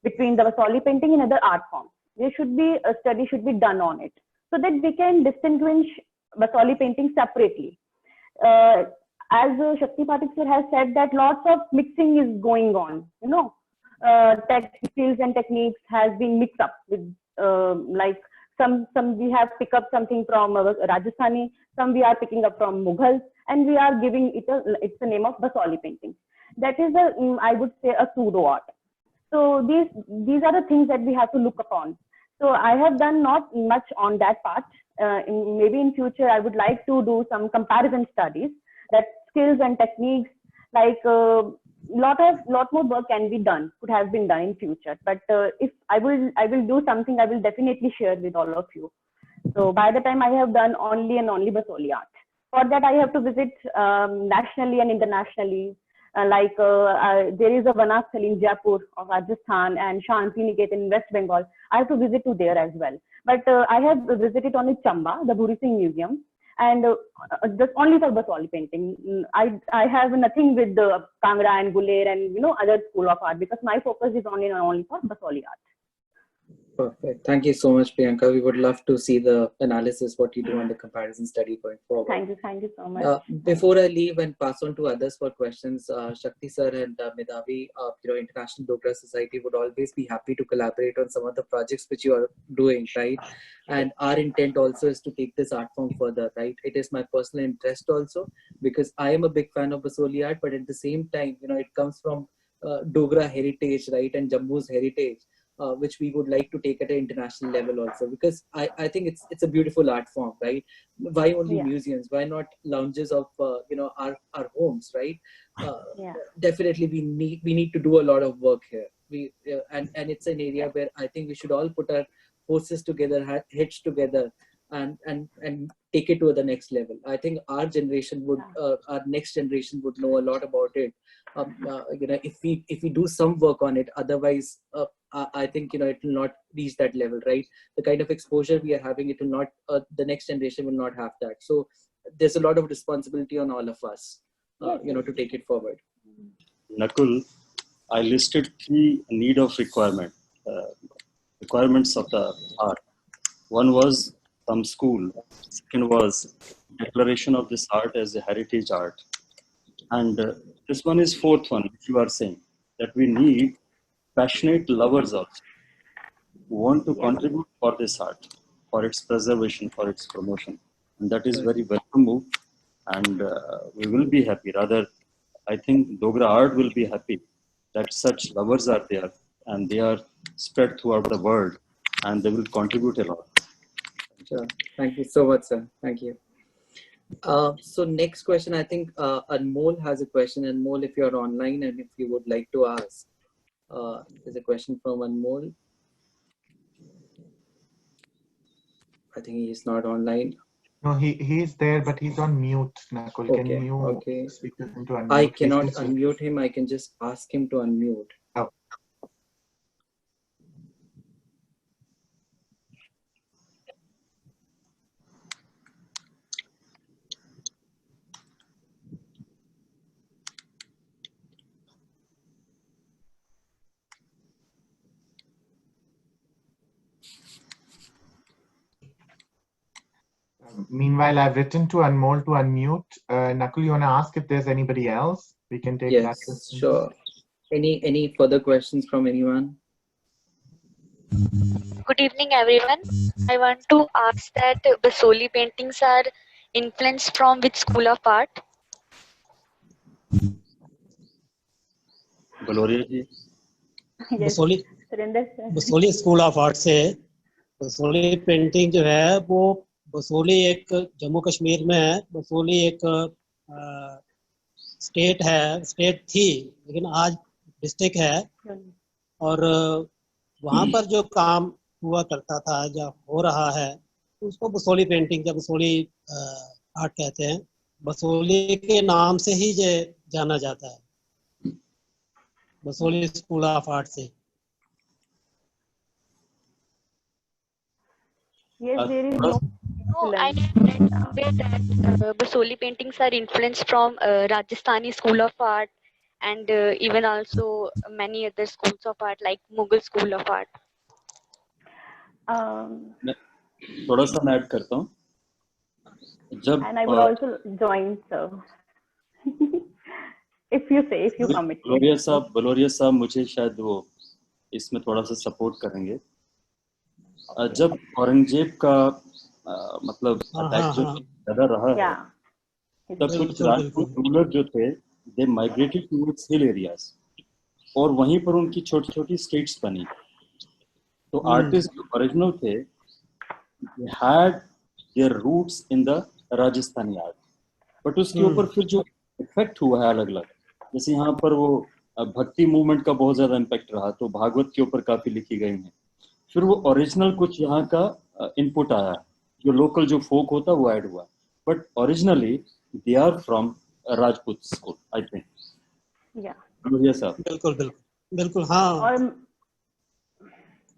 between the Basoli painting and other art forms. There should be a study should be done on it, so that we can distinguish Basoli painting separately. As Shakti Pathak sir has said, that lots of mixing is going on. Skills and techniques has been mixed up with like some we have picked up something from Rajasthani, some we are picking up from Mughals, and we are giving it it's the name of Basoli painting. That is I would say a pseudo art. So these are the things that we have to look upon. So I have done not much on that part. Maybe in future I would like to do some comparison studies, that skills and techniques, like lot more work can be done, could have been done in future. But if I will do something, I will definitely share with all of you. So by the time I have done only Basoli art. For that I have to visit nationally and internationally. There is a Vanasthali in Jaipur of Rajasthan and Shanti Niketan in West Bengal. I have to visit to there as well. But I have visited only Chamba, the Bhuri Singh Museum, and just only for Basoli painting. I have nothing with the Kangra and Guler and other school of art, because my focus is only for Basoli art. Perfect. Thank you so much, Priyanka. We would love to see the analysis, what you do on the comparison study going forward. Thank you so much. Before I leave and pass on to others for questions, Shakti sir and Medhavi, International Dogra Society would always be happy to collaborate on some of the projects which you are doing, right? And our intent also is to take this art form further, right? It is my personal interest also, because I am a big fan of Basoli art, but at the same time, it comes from Dogra heritage, right? And Jammu's heritage. Which we would like to take at an international level also, because I think it's a beautiful art form, right? Why only museums? Why not lounges of our homes, right? Definitely we need to do a lot of work here. And it's an area where I think we should all put our forces together, heads together, and take it to the next level. I think our generation would, our next generation would know a lot about it. If we do some work on it, otherwise I think it will not reach that level, right? The kind of exposure we are having, it will not, the next generation will not have that. So there's a lot of responsibility on all of us, to take it forward. Nakul, I listed 3 need of requirements of the art. One was some school. Second was declaration of this art as a heritage art. And this one is 4th one, which you are saying, that we need passionate lovers also who want to contribute for this art, for its preservation, for its promotion. And that is very welcome move. And we will be happy. Rather, I think Dogra art will be happy that such lovers are there and they are spread throughout the world and they will contribute a lot. Sure. Thank you so much, sir. Thank you. So next question, I think Anmol has a question. Anmol, if you're online and if you would like to ask, there's a question from Anmol. I think he is not online. No, he is there, but he's on mute, Nakul. Okay, can you okay. speak to him to unmute? I cannot unmute him. I can just ask him to unmute. Oh. Meanwhile, I've written to Anmol to unmute. Nakul, you want to ask if there's anybody else? We can take that. Yes, sure. Any further questions from anyone? Good evening, everyone. I want to ask that Basoli paintings are influenced from which school of art? Gloria ji. Basoli school of art से Basoli painting जो है वो बसोली एक जम्मू कश्मीर में है। बसोली एक state थी लेकिन आज डिस्ट्रिक्ट है और वहाँ पर जो काम हुआ करता था जो हो रहा है उसको बसोली पेंटिंग या बसोली आर्ट कहते हैं। बसोली के नाम से ही ये जाना जाता है, बसोली स्कूल ऑफ आर्ट से। Yes, there is no So I Excellent. read somewhere that Basoli paintings are influenced from Rajasthani school of art and even also many other schools of art like Mughal school of art. थोड़ा सा मैं add करता हूँ. जब And I would also join, sir. if you commit. Baloria साहब मुझे शायद वो इसमें थोड़ा सा सपोर्ट करेंगे. जब औरंगजेब का मतलब अटैक जो ज्यादा रहा है, तब कुछ राजपूत रूलर जो थे, they migrated towards hill areas, और वहीं पर उनकी छोटी छोटी स्टेट्स बनी. तो आर्टिस्ट जो ओरिजिनल थे, they had their roots in the Rajasthani art, but उसके ऊपर फिर जो इफेक्ट हुआ है अलग अलग, जैसे यहाँ पर वो भक्ति मूवमेंट का बहुत ज्यादा इम्पैक्ट रहा, तो भागवत के ऊपर काफी लिखी गई हैं. फिर वो ओरिजिनल कुछ यहाँ का इनपुट आया, जो लोकल जो फोक होता वो ऐड हुआ, but originally they are from Rajput school, I think. बिल्कुल बिल्कुल बिल्कुल, हाँ.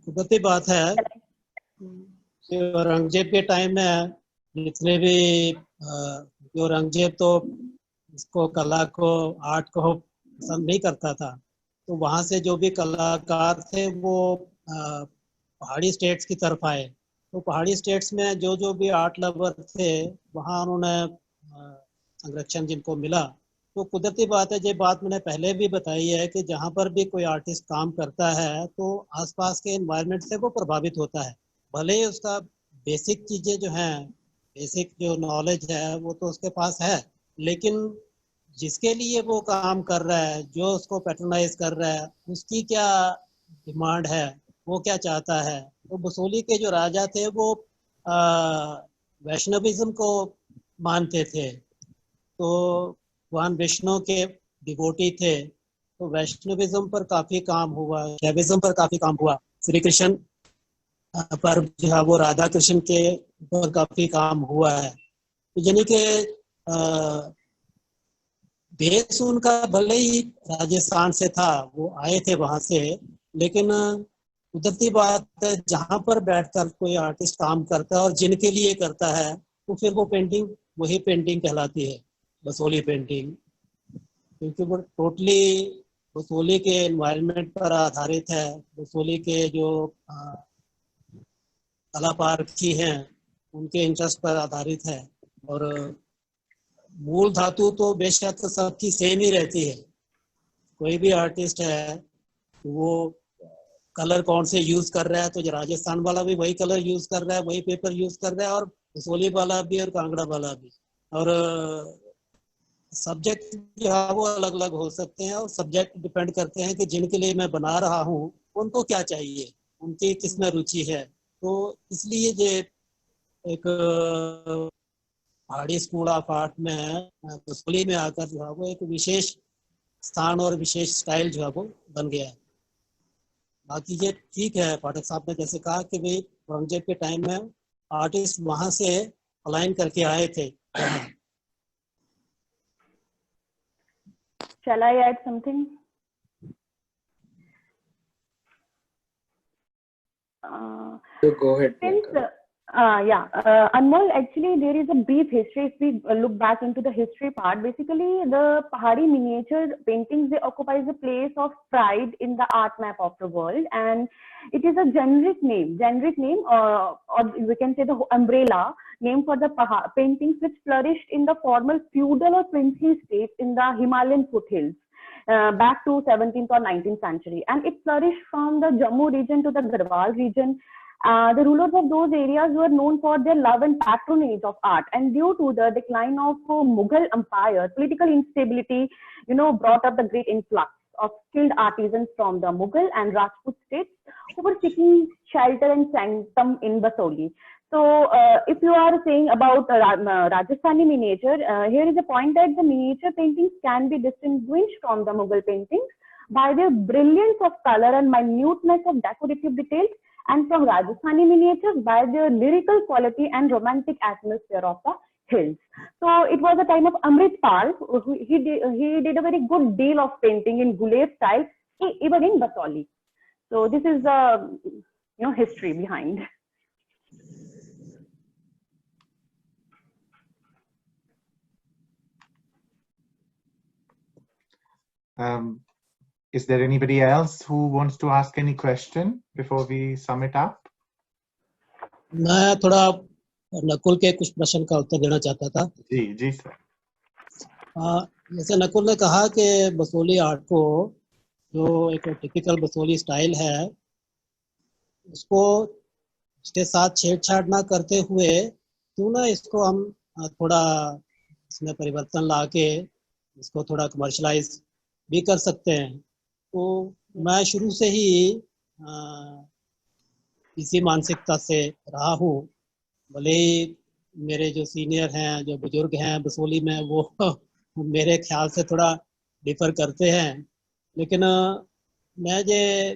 कुदरती बात है कि औरंगजेब के टाइम में जितने भी औरंगजेब तो इसको कला को, आर्ट को पसंद नहीं करता था, तो वहाँ से जो भी कलाकार थे वो पहाड़ी स्टेट्स की तरफ आए. तो पहाड़ी स्टेट्स में जो भी आर्ट लवर थे, वहाँ उन्होंने संरक्षण जिनको मिला. तो कुदरती बात है, ये बात मैंने पहले भी बताई है कि जहाँ पर भी कोई आर्टिस्ट काम करता है तो आसपास के एनवायरनमेंट से वो प्रभावित होता है. भले ही उसका बेसिक चीज़ें जो हैं, बेसिक जो नॉलेज है वो तो उसके पास है, लेकिन जिसके लिए वो काम कर रहा है, जो उसको पैट्रोनाइज कर रहा है, उसकी क्या डिमांड है, वो क्या चाहता है. तो बसोली के जो राजा थे वो वैष्णविज्म को मानते थे, तो भगवान विष्णु के डिवोटी थे. तो वैष्णविज्म पर काफ़ी काम हुआ, शैविज्म पर काफ़ी काम हुआ. श्री कृष्ण पर जो है वो राधा कृष्ण के ऊपर काफ़ी काम हुआ है. यानी कि बेस उनका भले ही राजस्थान से था, वो आए थे वहाँ से, लेकिन कुदरती बात है जहाँ पर बैठकर कोई आर्टिस्ट काम करता है और जिनके लिए करता है, तो फिर वो पेंटिंग वही पेंटिंग कहलाती है, बसोली पेंटिंग, क्योंकि वो टोटली बसोली के एनवायरनमेंट पर आधारित है. बसोली के जो कलापारखी हैं उनके इंटरेस्ट पर आधारित है, और मूल धातु तो बेशक सबकी सेम ही रहती है. कोई भी आर्टिस्ट है वो कलर कौन से यूज कर रहा है, तो राजस्थान वाला भी वही कलर यूज कर रहा है, वही पेपर यूज कर रहा है, और बसोली वाला भी और कांगड़ा वाला भी. और सब्जेक्ट जो है वो अलग अलग हो सकते हैं, और सब्जेक्ट डिपेंड करते हैं कि जिनके लिए मैं बना रहा हूँ उनको क्या चाहिए, उनकी किसमें रुचि है. तो इसलिए ये एक पहाड़ी स्कूल ऑफ आर्ट में बसोली में आकर जो है वो एक विशेष स्थान और विशेष स्टाइल जो है वो बन गया है. बाकी ये ठीक है, पाठक साहब ने जैसे कहा कि भाई औरंगजेब के टाइम में आर्टिस्ट वहां से अलाइन करके आए थे. Shall I add something? So go ahead. Anmol, actually there is a brief history. If we look back into the history part, basically the Pahari miniature paintings, they occupy the place of pride in the art map of the world, and it is a generic name, or we can say the umbrella name for the paintings which flourished in the formal feudal or princely states in the Himalayan foothills back to 17th or 19th century, and it flourished from the Jammu region to the Garhwal region. The rulers of those areas were known for their love and patronage of art, and due to the decline of Mughal empire, political instability, brought up the great influx of skilled artisans from the Mughal and Rajput states who were seeking shelter and sanctum in Basoli. So, if you are saying about Rajasthani miniature, here is a point that the miniature paintings can be distinguished from the Mughal paintings by their brilliance of color and minuteness of decorative details, and from Rajasthani miniatures by their lyrical quality and romantic atmosphere of the hills. So it was a time of Amritpal. He did a very good deal of painting in Guleb style, even in Basoli. So this is the history behind. Is there anybody else who wants to ask any question before we sum it up? मैं थोड़ा नकुल के कुछ प्रश्न का उत्तर देना चाहता था। जी sir. जैसे नकुल ने कहा कि बसोली आर्ट को जो एक टिपिकल बसोली स्टाइल है उसको उसके साथ छेड़छाड़ ना करते हुए क्यों ना इसको हम थोड़ा इसमें परिवर्तन लाके इसको थोड़ा कमर्शलाइज भी कर सकते हैं। तो मैं शुरू से ही इसी मानसिकता से रहा हूँ। भले ही मेरे जो सीनियर हैं, जो बुजुर्ग हैं बसोली में, वो मेरे ख्याल से थोड़ा डिफर करते हैं, लेकिन मैं ये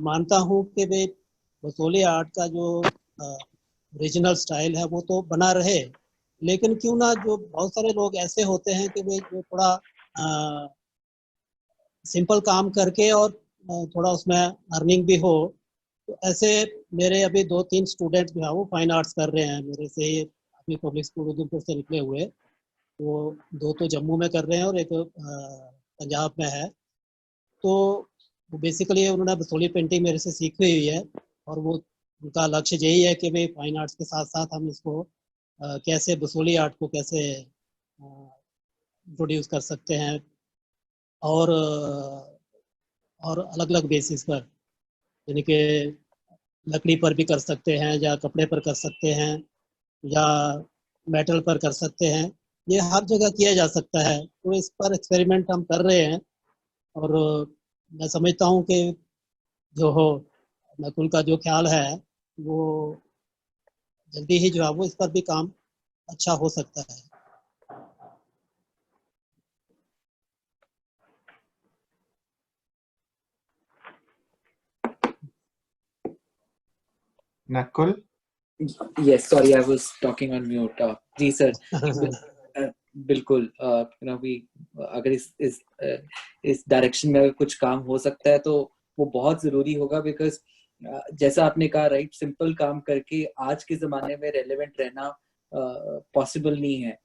मानता हूँ कि भाई बसोली आर्ट का जो ओरिजिनल स्टाइल है वो तो बना रहे, लेकिन क्यों ना जो बहुत सारे लोग ऐसे होते हैं कि भाई जो थोड़ा सिंपल काम करके और थोड़ा उसमें अर्निंग भी हो, तो ऐसे मेरे अभी 2-3 स्टूडेंट जो है वो फाइन आर्ट्स कर रहे हैं मेरे से ही, अपनी पब्लिक स्कूल उधमपुर से निकले हुए। वो 2 तो जम्मू में कर रहे हैं और एक पंजाब में है। तो बेसिकली उन्होंने बसोली पेंटिंग मेरे से सीखी हुई है और वो उनका लक्ष्य यही है कि भाई फाइन आर्ट्स के साथ साथ हम इसको कैसे बसोली आर्ट को कैसे इंट्रोड्यूस कर सकते हैं और अलग अलग बेसिस पर, यानी कि लकड़ी पर भी कर सकते हैं या कपड़े पर कर सकते हैं या मेटल पर कर सकते हैं। ये हर जगह किया जा सकता है। तो इस पर एक्सपेरिमेंट हम कर रहे हैं और मैं समझता हूँ कि जो हो नकुल का जो ख्याल है वो जल्दी ही जो है वो इस पर भी काम अच्छा हो सकता है। Nakul? Yes, sorry, I was talking on mute. जी सर, बिल्कुल। अगर इस डायरेक्शन में अगर कुछ काम हो सकता है तो वो बहुत जरूरी होगा, बिकॉज जैसा आपने कहा, राइट, सिंपल काम करके आज के जमाने में रेलेवेंट रहना पॉसिबल नहीं है।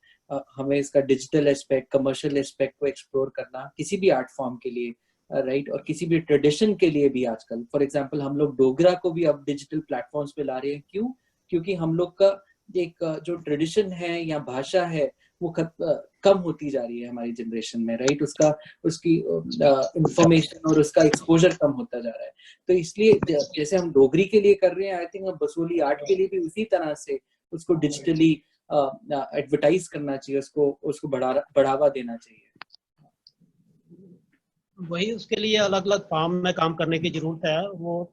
हमें इसका डिजिटल एस्पेक्ट, कमर्शियल एस्पेक्ट को एक्सप्लोर करना किसी भी आर्ट फॉर्म के लिए, राइट, और किसी भी ट्रेडिशन के लिए भी। आजकल फॉर एग्जांपल हम लोग डोगरा को भी अब डिजिटल प्लेटफॉर्म्स पे ला रहे हैं। क्यों? क्योंकि हम लोग का एक जो ट्रेडिशन है या भाषा है वो कम होती जा रही है हमारी जनरेशन में, राइट। उसकी इंफॉर्मेशन और उसका एक्सपोजर कम होता जा रहा है। तो इसलिए जैसे हम डोगरी के लिए कर रहे हैं, आई थिंक हम बसोली आर्ट के लिए भी उसी तरह से उसको डिजिटली एडवर्टाइज करना चाहिए, उसको बढ़ावा देना चाहिए। वही उसके लिए अलग अलग फॉर्म में काम करने की जरूरत है, वो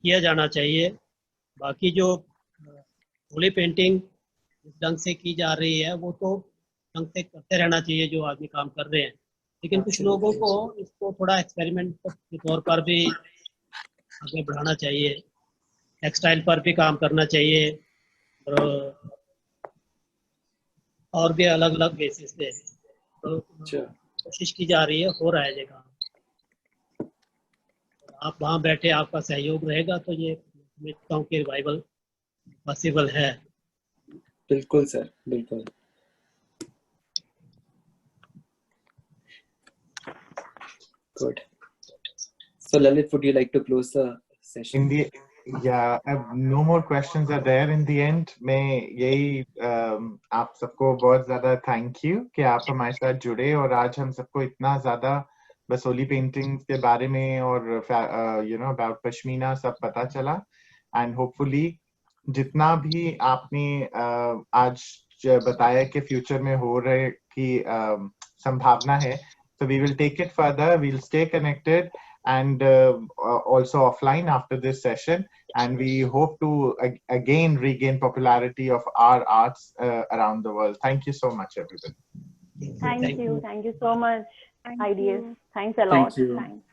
किया जाना चाहिए। बाकी जो होली पेंटिंग जिस ढंग से की जा रही है वो तो ढंग से करते रहना चाहिए जो आदमी काम कर रहे हैं, लेकिन कुछ लोगों को इसको थोड़ा एक्सपेरिमेंट के तौर पर भी आगे बढ़ाना चाहिए, टेक्सटाइल पर भी काम करना चाहिए और भी अलग अलग बेसिस पे तो कोशिश की जा रही है, हो रहा है ये काम। आप वहाँ बैठे, आपका सहयोग रहेगा तो ये समझता हूँ कि रिवाइवल पॉसिबल है। बिल्कुल सर, बिल्कुल। Good. So Lalit, would you like to close the session? No more questions are there in the end. मैं यही आप सबको बहुत ज़्यादा थैंक यू कि आप हमारे साथ जुड़े और आज हम सबको इतना ज़्यादा बसोली पेंटिंग के बारे में और अबाउट पश्मीना सब पता चला। एंड होपफुली जितना भी आपने आज बताया कि फ्यूचर में हो रहे की संभावना है, so we will take it further, we'll stay connected and also offline after this session, and we hope to again regain popularity of our arts around the world. Thank you so much, everybody. Thank you so much, ideas. Thanks a lot. Thank you. Thanks.